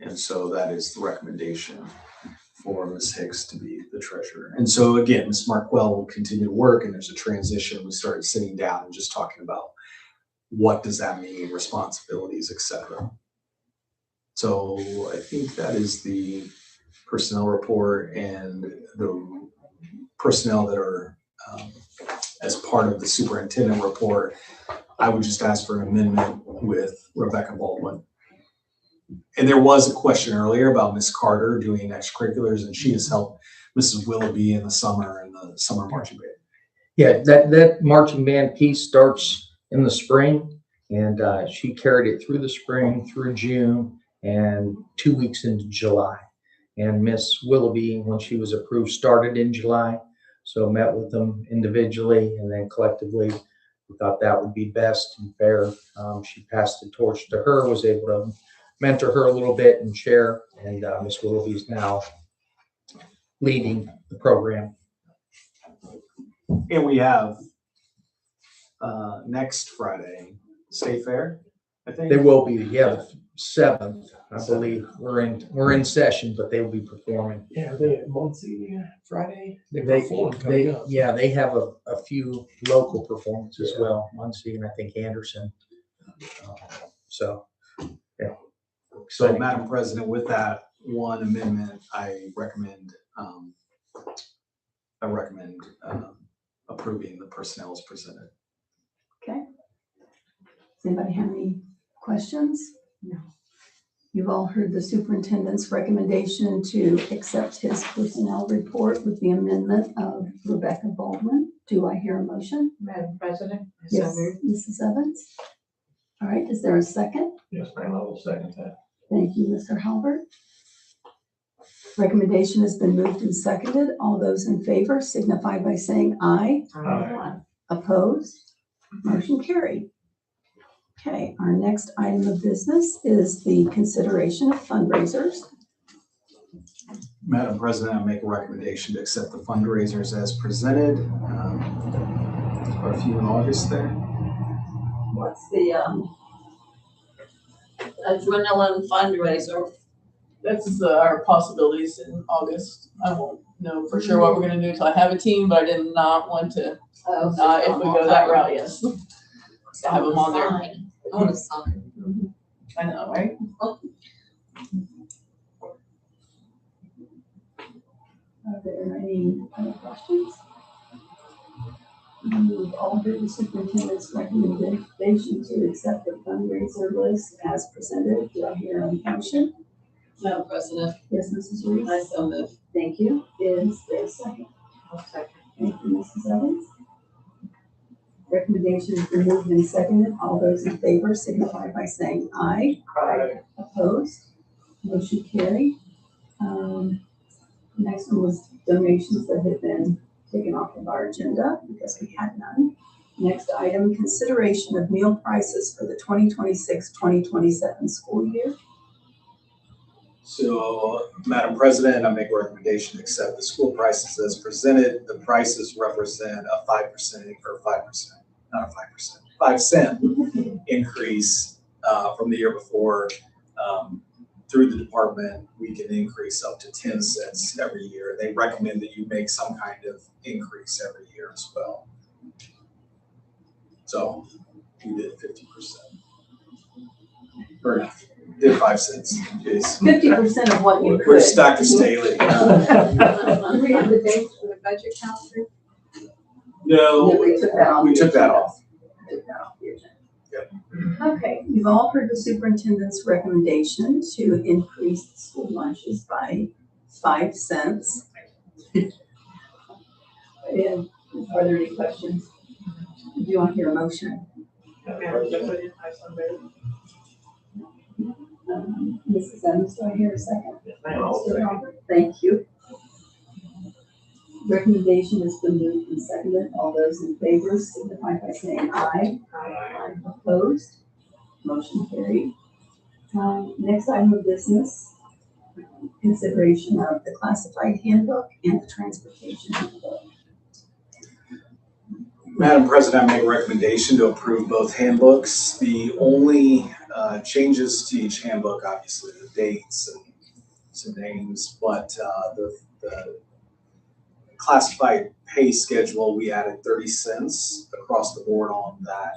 And so that is the recommendation for Ms. Hicks to be the treasurer. And so again, Ms. Markwell will continue to work, and there's a transition. We started sitting down and just talking about what does that mean, responsibilities, et cetera. So I think that is the personnel report, and the personnel that are as part of the superintendent report. I would just ask for an amendment with Rebecca Baldwin. And there was a question earlier about Miss Carter doing extracurriculars, and she has helped Mrs. Willoughby in the summer and the summer marching band. Yeah, that marching band piece starts in the spring, and she carried it through the spring, through June, and 2 weeks into July. And Miss Willoughby, when she was approved, started in July. So met with them individually, and then collectively, we thought that would be best and fair. She passed the torch to her, was able to mentor her a little bit and share. And Miss Willoughby is now leading the program. And we have next Friday, State Fair, I think. They will be, yeah, the 7th, I believe. We're in session, but they will be performing. Yeah, they at Muncie Friday. They They have a few local performances as well, Muncie and I think Anderson. So, yeah. So, Exciting. Madam President, with that one amendment, I recommend approving the personnel as presented. Okay. Does anybody have any questions? No. You've all heard the superintendent's recommendation to accept his personnel report with the amendment of Rebecca Baldwin. Do I hear a motion? Madam President? Yes, Mrs. Evans. All right, is there a second? Yes, ma'am, I will second that. Thank you, Mr. Halbert. Recommendation has been moved and seconded. All those in favor signify by saying aye. Aye. Opposed? Motion carried. Okay, our next item of business is the consideration of fundraisers. Madam President, I make a recommendation to accept the fundraisers as presented. Quite a few in August there. What's the adrenaline fundraiser? That's our possibilities in August. I won't know for sure what we're gonna do until I have a team, but I did not want to, if we go that route, yes. To have them on there. I want a sign. I know, right? Are there any other questions? You've all heard the superintendent's recommendation to accept the fundraiser list as presented. Do I hear a motion? Madam President, Yes, Mrs. Reese? I so move. Thank you. Is there a second? I'll second. Thank you, Mrs. Evans. Recommendation has been moved and seconded. All those in favor signify by saying aye. Aye. Opposed? Motion carried. Next one was donations that had been taken off of our agenda because we had none. Next item, consideration of meal prices for the 2026-2027 school year. So, Madam President, I make a recommendation to accept the school prices as presented. The prices represent a 5% or 5%, not a 5%, 5 cent increase from the year before. Through the department, we can increase up to 10 cents every year. They recommend that you make some kind of increase every year as well. So we did 50%. Or did 5 cents. Jeez. 50% of what you could. Where's Dr. Staley? Do we have the dates for the budget calendar? No, We took that off. we took that off. Took that off the agenda. Yep. Okay, you've all heard the superintendent's recommendation to increase the school lunches by 5 cents. And are there any questions? Do you want to hear a motion? Madam President, I so move. Mrs. Evans, do I hear a second? Yes, ma'am, I'll Mr. second. Robert? Thank you. Recommendation has been moved and seconded. All those in favor signify by saying aye. Aye. Opposed? Motion carried. Next item of business, consideration of the classified handbook and the transportation handbook. Madam President, I make a recommendation to approve both handbooks. The only changes to each handbook, obviously the dates and some names, but the classified pay schedule, we added 30 cents across the board on that.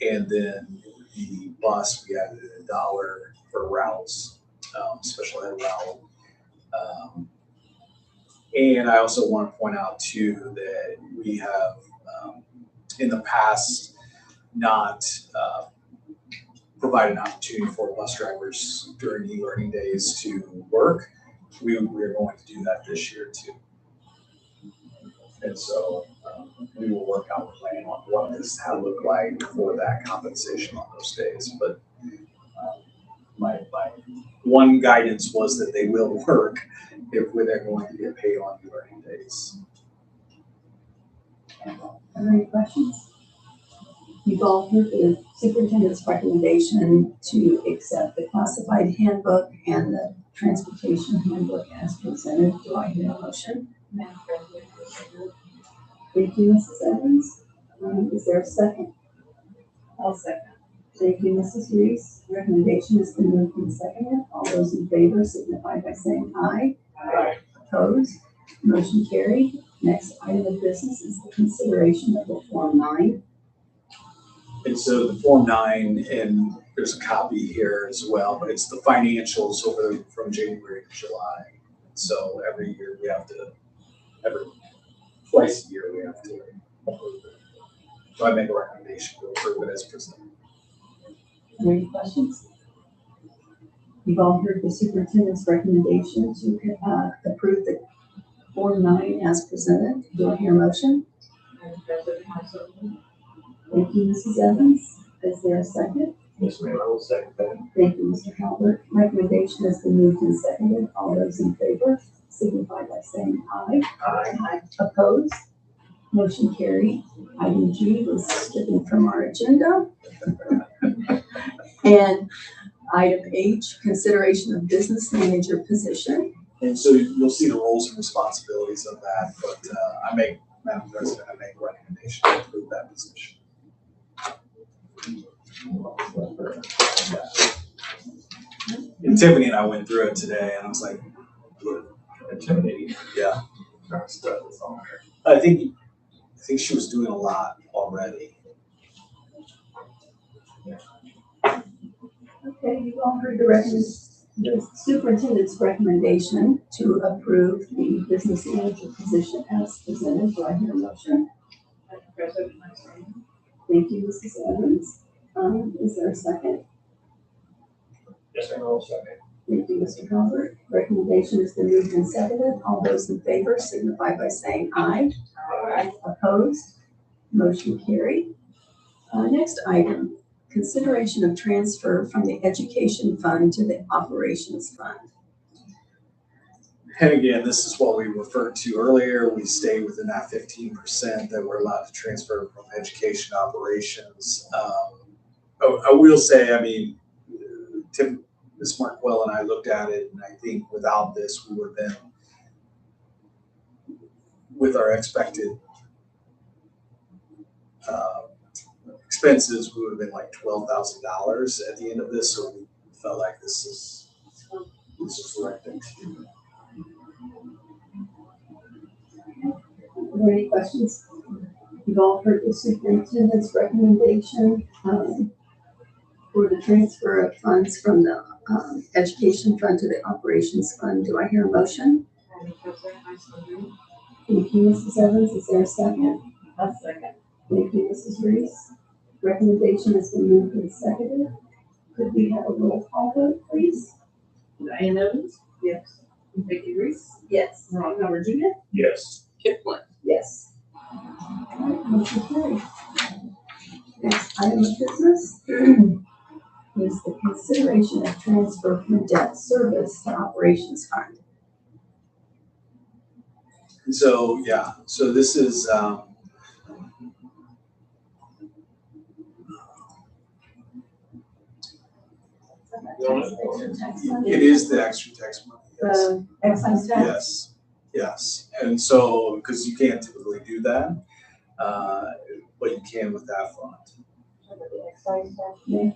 And then the bus, we added $1 for routes, special ed route. And I also want to point out too that we have in the past not provided an opportunity for bus drivers during e-learning days to work. We're going to do that this year too. And so we will work out a plan on what this how to look like for that compensation on those days. But my one guidance was that they will work if they're going to get paid on e-learning days. Are there any questions? You've all heard the superintendent's recommendation to accept the classified handbook and the transportation handbook as presented. Do I hear a motion? Thank you, Mrs. Evans. Is there a second? I'll second. Thank you, Mrs. Reese. Recommendation has been moved and seconded. All those in favor signify by saying aye. Aye. Opposed? Motion carried. Next item of business is the consideration of the Form 9. And so the Form 9, and there's a copy here as well, but it's the financials from January to July. So every year we have to, twice a year we have to approve it. So I make a recommendation to approve it as presented. Are there any questions? You've all heard the superintendent's recommendation to approve the Form 9 as presented. Do I hear a motion? Madam President, I so move. Thank you, Mrs. Evans. Is there a second? Yes, ma'am, I will second that. Thank you, Mr. Halbert. Recommendation has been moved and seconded. All those in favor signify by saying aye. Aye. Opposed? Motion carried. Item G was stricken from our agenda. And item H, consideration of business manager position. And so you'll see the roles and responsibilities of that, but Madam President, I make a recommendation to approve that position. And Tiffany and I went through it today, and I was like, Intimidating. yeah, Stuff that's on there. I think she was doing a lot already. Okay, you've all heard the superintendent's recommendation to approve the business manager position as presented. Do I hear a motion? Madam President, I so move. Thank you, Mrs. Evans. Is there a second? Yes, ma'am, I will second. Thank you, Mr. Halbert. Recommendation has been moved and seconded. All those in favor signify by saying aye. Aye. Opposed? Motion carried. Next item, consideration of transfer from the education fund to the operations fund. And again, this is what we referred to earlier. We stay within that 15% that we're allowed to transfer from education operations. I will say, I mean, Ms. Markwell and I looked at it, and I think without this, we would have been, with our expected expenses, we would have been like $12,000 at the end of this. So we felt like this is the right thing to do. Are there any questions? You've all heard the superintendent's recommendation for the transfer of funds from the education fund to the operations fund. Do I hear a motion? Madam President, I so move. Thank you, Mrs. Evans. Is there a second? I'll second. Thank you, Mrs. Reese. Recommendation has been moved and seconded. Could we have a roll call vote, please? Diane Evans? Yes. Vicky Reese? Yes. Ron Howard Jr.? Yes. Kip Flynn. Yes. All right, motion carried. Next item of business is the consideration of transfer from debt service to operations fund. So, yeah, so this is, it is the extra tax money. Yes. The excise tax? Yes, yes. And so, because you can't typically do that, but you can with that fund. Yeah.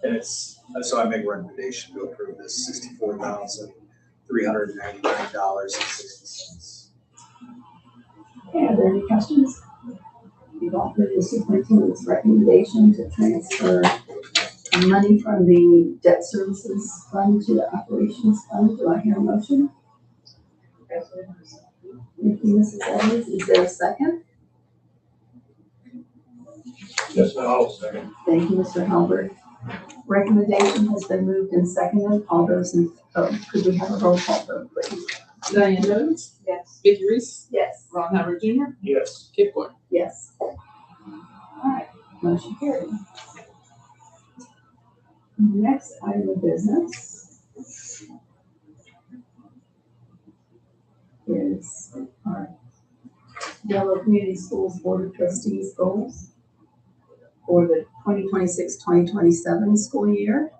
And so I make a recommendation to approve this $64,399.60. Okay, are there any questions? You've all heard the superintendent's recommendation to transfer money from the debt services fund to the operations fund. Do I hear a motion? Thank you, Mrs. Evans. Is there a second? Yes, I'll second. Thank you, Mr. Halbert. Recommendation has been moved and seconded. All those in, could we have a roll call vote, please? Diane Jones, Yes. Vicky Reese, Yes. Ron Howard Jr., Yes. Kip Gordon. Yes. All right, motion carried. Next item of business is our Daleville Community Schools Board of Trustees goals for the 2026-2027 school year.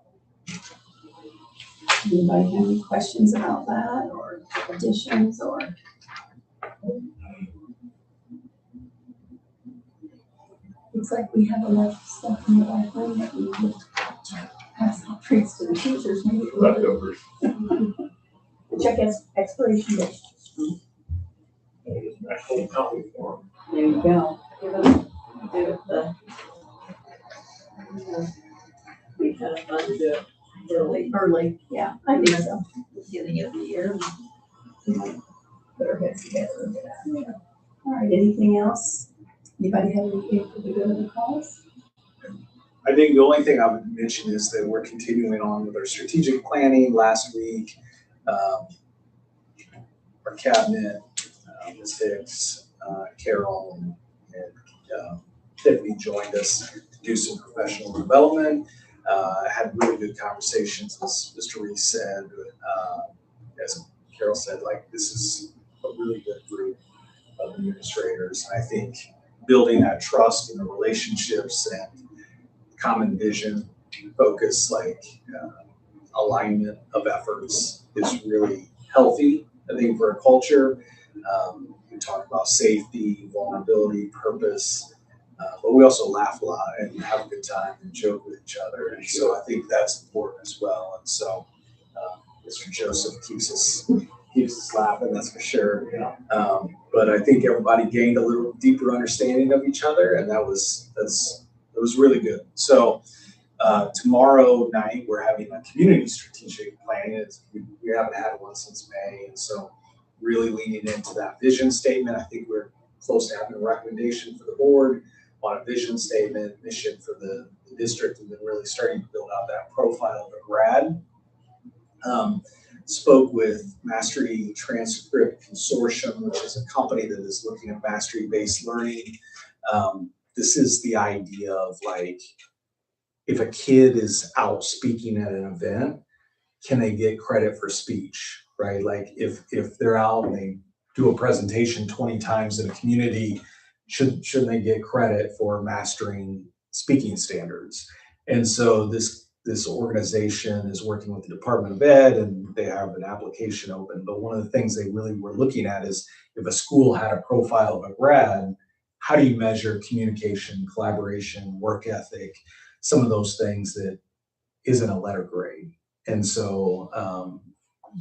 Anybody have any questions about that or additions or? Looks like we have enough stuff in the library that we would pass out treats to the teachers maybe. Leftovers. Check expiration date. Actually, copy form. There you go. Do the. We kind of fun to do it Early, yeah, I think so. beginning of the year. We might put our heads together and get out of there. All right, anything else? Anybody have anything for the good of the cause? I think the only thing I would mention is that we're continuing on with our strategic planning. Last week, our cabinet, Ms. Hicks, Carol, and Tiffany joined us to do some professional development. Had really good conversations, as Mr. Reese said, as Carol said, like, this is a really good group of administrators. And I think building that trust in the relationships and common vision, focus, like alignment of efforts is really healthy, I think, for a culture. We talk about safety, vulnerability, purpose, but we also laugh a lot and have a good time and joke with each other. And so I think that's important as well. And so Mr. Joseph keeps us laughing, that's for sure. But I think everybody gained a little deeper understanding of each other, and it was really good. So tomorrow night we're having a community strategic planning. We haven't had one since May, and so really leaning into that vision statement. I think we're close to having a recommendation for the board on a vision statement, mission for the district, and then really starting to build out that profile of a grad. Spoke with Mastery Transcript Consortium, which is a company that is looking at mastery-based learning. This is the idea of, like, if a kid is out speaking at an event, can they get credit for speech, right? Like if they're out and they do a presentation 20 times in a community, shouldn't they get credit for mastering speaking standards? And so this organization is working with the Department of Ed, and they have an application open. But one of the things they really were looking at is, if a school had a profile of a grad, how do you measure communication, collaboration, work ethic, some of those things that isn't a letter grade? And so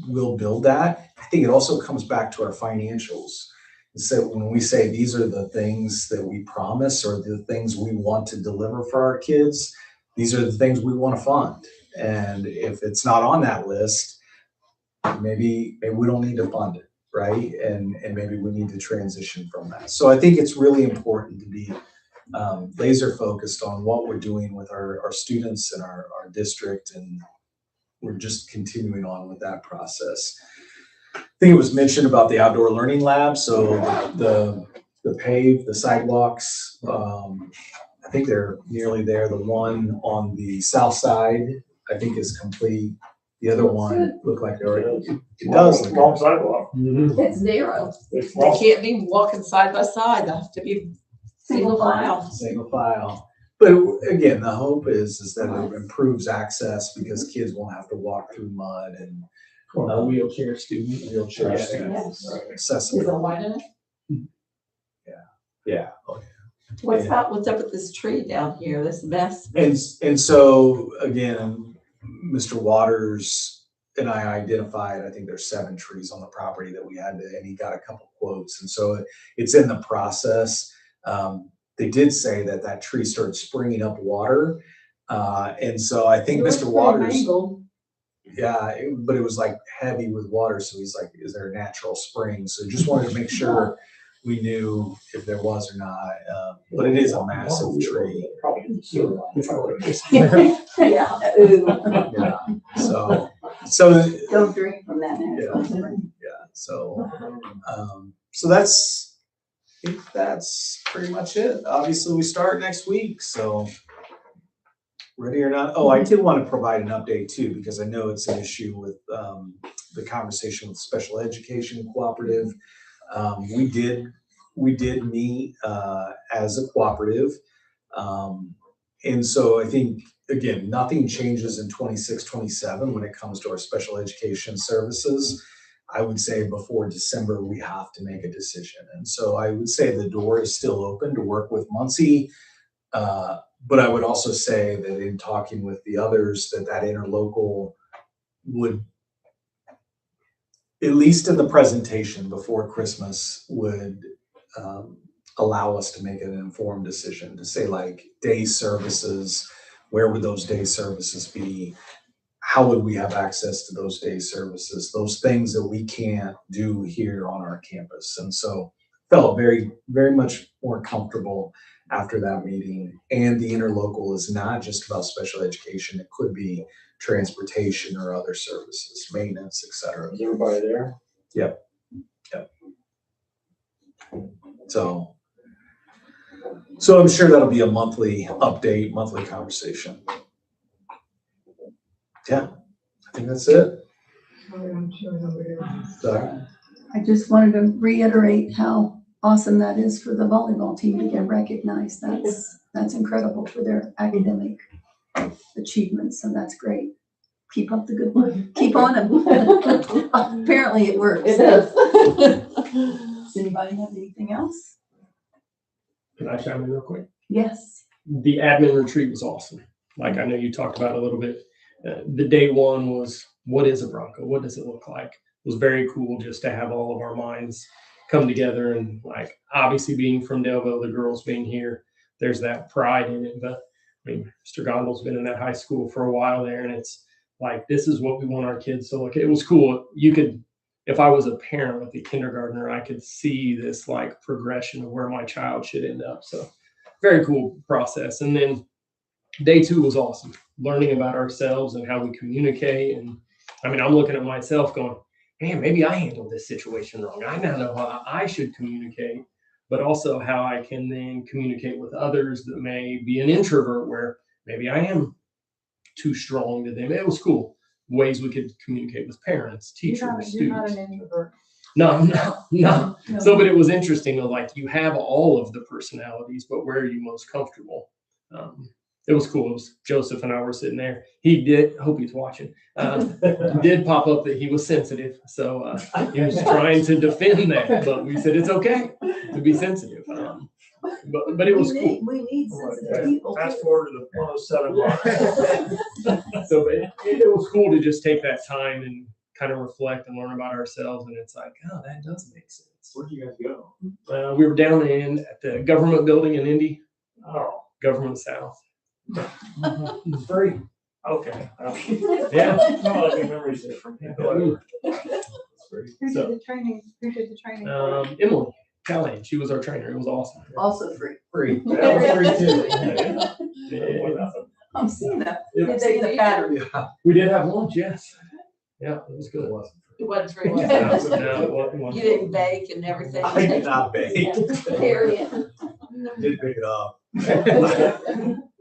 we'll build that. I think it also comes back to our financials. So when we say these are the things that we promise or the things we want to deliver for our kids, these are the things we want to fund. And if it's not on that list, maybe we don't need to fund it, right? And maybe we need to transition from that. So I think it's really important to be laser focused on what we're doing with our students and our district, and we're just continuing on with that process. I think it was mentioned about the outdoor learning lab. So the pave, the sidewalks, I think they're nearly there. The one on the south side, I think, is complete. The other one looked like they already, it does look Long good. sidewalk. It's narrow. It's They can't be walking side by side. They have to be single file. Single file. But again, the hope is that it improves access because kids won't have to walk through mud and A wheelchair student. wheelchair Yes. students. Is it Accessible. white in it? Yeah. What's up with this tree down here, this mess? And so again, Mr. Waters and I identified, I think there's 7 trees on the property that we had to, and he got a couple quotes. And so it's in the process. They did say that tree started springing up water. And so I think Mr. Waters, yeah, but it was like heavy with water. So he's like, is there a natural spring? So just wanted to make sure we knew if there was or not. But it is a massive tree. Yeah. Ooh. Yeah. So Don't drink from that natural Yeah. spring. yeah. So that's, I think that's pretty much it. Obviously, we start next week. So ready or not. Oh, I did want to provide an update too, because I know it's an issue with the conversation with Special Education Cooperative. We did meet as a cooperative. And so I think, again, nothing changes in 26, 27 when it comes to our special education services. I would say before December, we have to make a decision. And so I would say the door is still open to work with Muncie. But I would also say that in talking with the others, that interlocal would, at least in the presentation before Christmas, would allow us to make an informed decision to say, like, day services, where would those day services be? How would we have access to those day services? Those things that we can't do here on our campus. And so felt very, very much more comfortable after that meeting. And the interlocal is not just about special education. It could be transportation or other services, maintenance, et cetera. Is everybody there? Yep. So I'm sure that'll be a monthly update, monthly conversation. Yeah, I think that's it. So, I just wanted to reiterate how awesome that is for the volleyball team to get recognized. That's incredible for their academic achievements, so that's great. Keep up the good work. Keep on them. Apparently it works. It is. Does anybody have anything else? Can I chime in real quick? Yes. The admin retreat was awesome. Like I know you talked about a little bit. The day one was, what is a Bronco? What does it look like? It was very cool just to have all of our minds come together, and like obviously being from Daleville, the girls being here, there's that pride in it. But I mean, Mr. Gondel's been in that high school for a while there, and it's like, this is what we want our kids to look at. It was cool. You could, if I was a parent with a kindergartner, I could see this like progression of where my child should end up. So very cool process. And then day 2 was awesome. Learning about ourselves and how we communicate. And I mean, I'm looking at myself going, man, maybe I handled this situation wrong. I now know how I should communicate, but also how I can then communicate with others that may be an introvert, where maybe I am too strong to them. It was cool. Ways we could communicate with parents, teachers, students. You're not an introvert. No. So, but it was interesting though, like you have all of the personalities, but where are you most comfortable? It was cool. It was Joseph and I were sitting there. He did, hope he's watching, did pop up that he was sensitive. So he was trying to defend that, but we said it's okay to be sensitive. But it was cool. We need sensitive people. Fast forward to the 107 mark. So it was cool to just take that time and kind of reflect and learn about ourselves. And it's like, oh, that does make sense. Where'd you guys go? We were down at the government building in Indy, Oh, Government South. free. Okay. Yeah. No, good memories there from him. Who So, did the training? Who did the training? Emily Callahan, she was our trainer. It was awesome. Also free. free. That was free too. Yeah. I'm seeing that. Yeah. I'm seeing the pattern. Yeah. We did have lunch, yes. Yeah, it was good. It wasn't very No, it wasn't. You didn't bake and everything. I did not bake. Period. Did pick it up.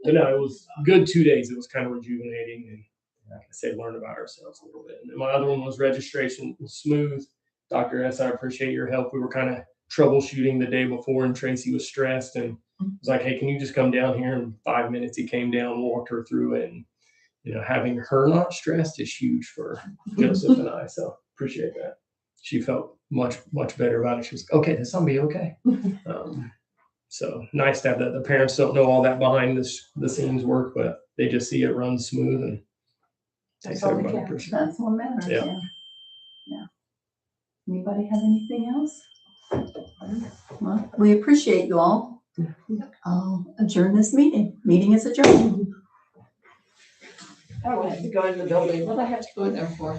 But no, it was good 2 days. It was kind of rejuvenating, and like I say, learn about ourselves a little bit. And then my other one was registration was smooth. Dr. S, I appreciate your help. We were kind of troubleshooting the day before, and Tracy was stressed and was like, hey, can you just come down here in 5 minutes? He came down, walked her through it. And, having her not stressed is huge for Joseph and I. So appreciate that. She felt much, much better about it. She was like, okay, this will be okay. So nice to have that. The parents don't know all that behind the scenes work, but they just see it run smooth and takes That's all everybody that appreciate. That's what matters, Yeah. yeah. Anybody have anything else? Well, we appreciate you all. I'll adjourn this meeting. Meeting is adjourned. I don't have to go in the building. What do I have to go in there for?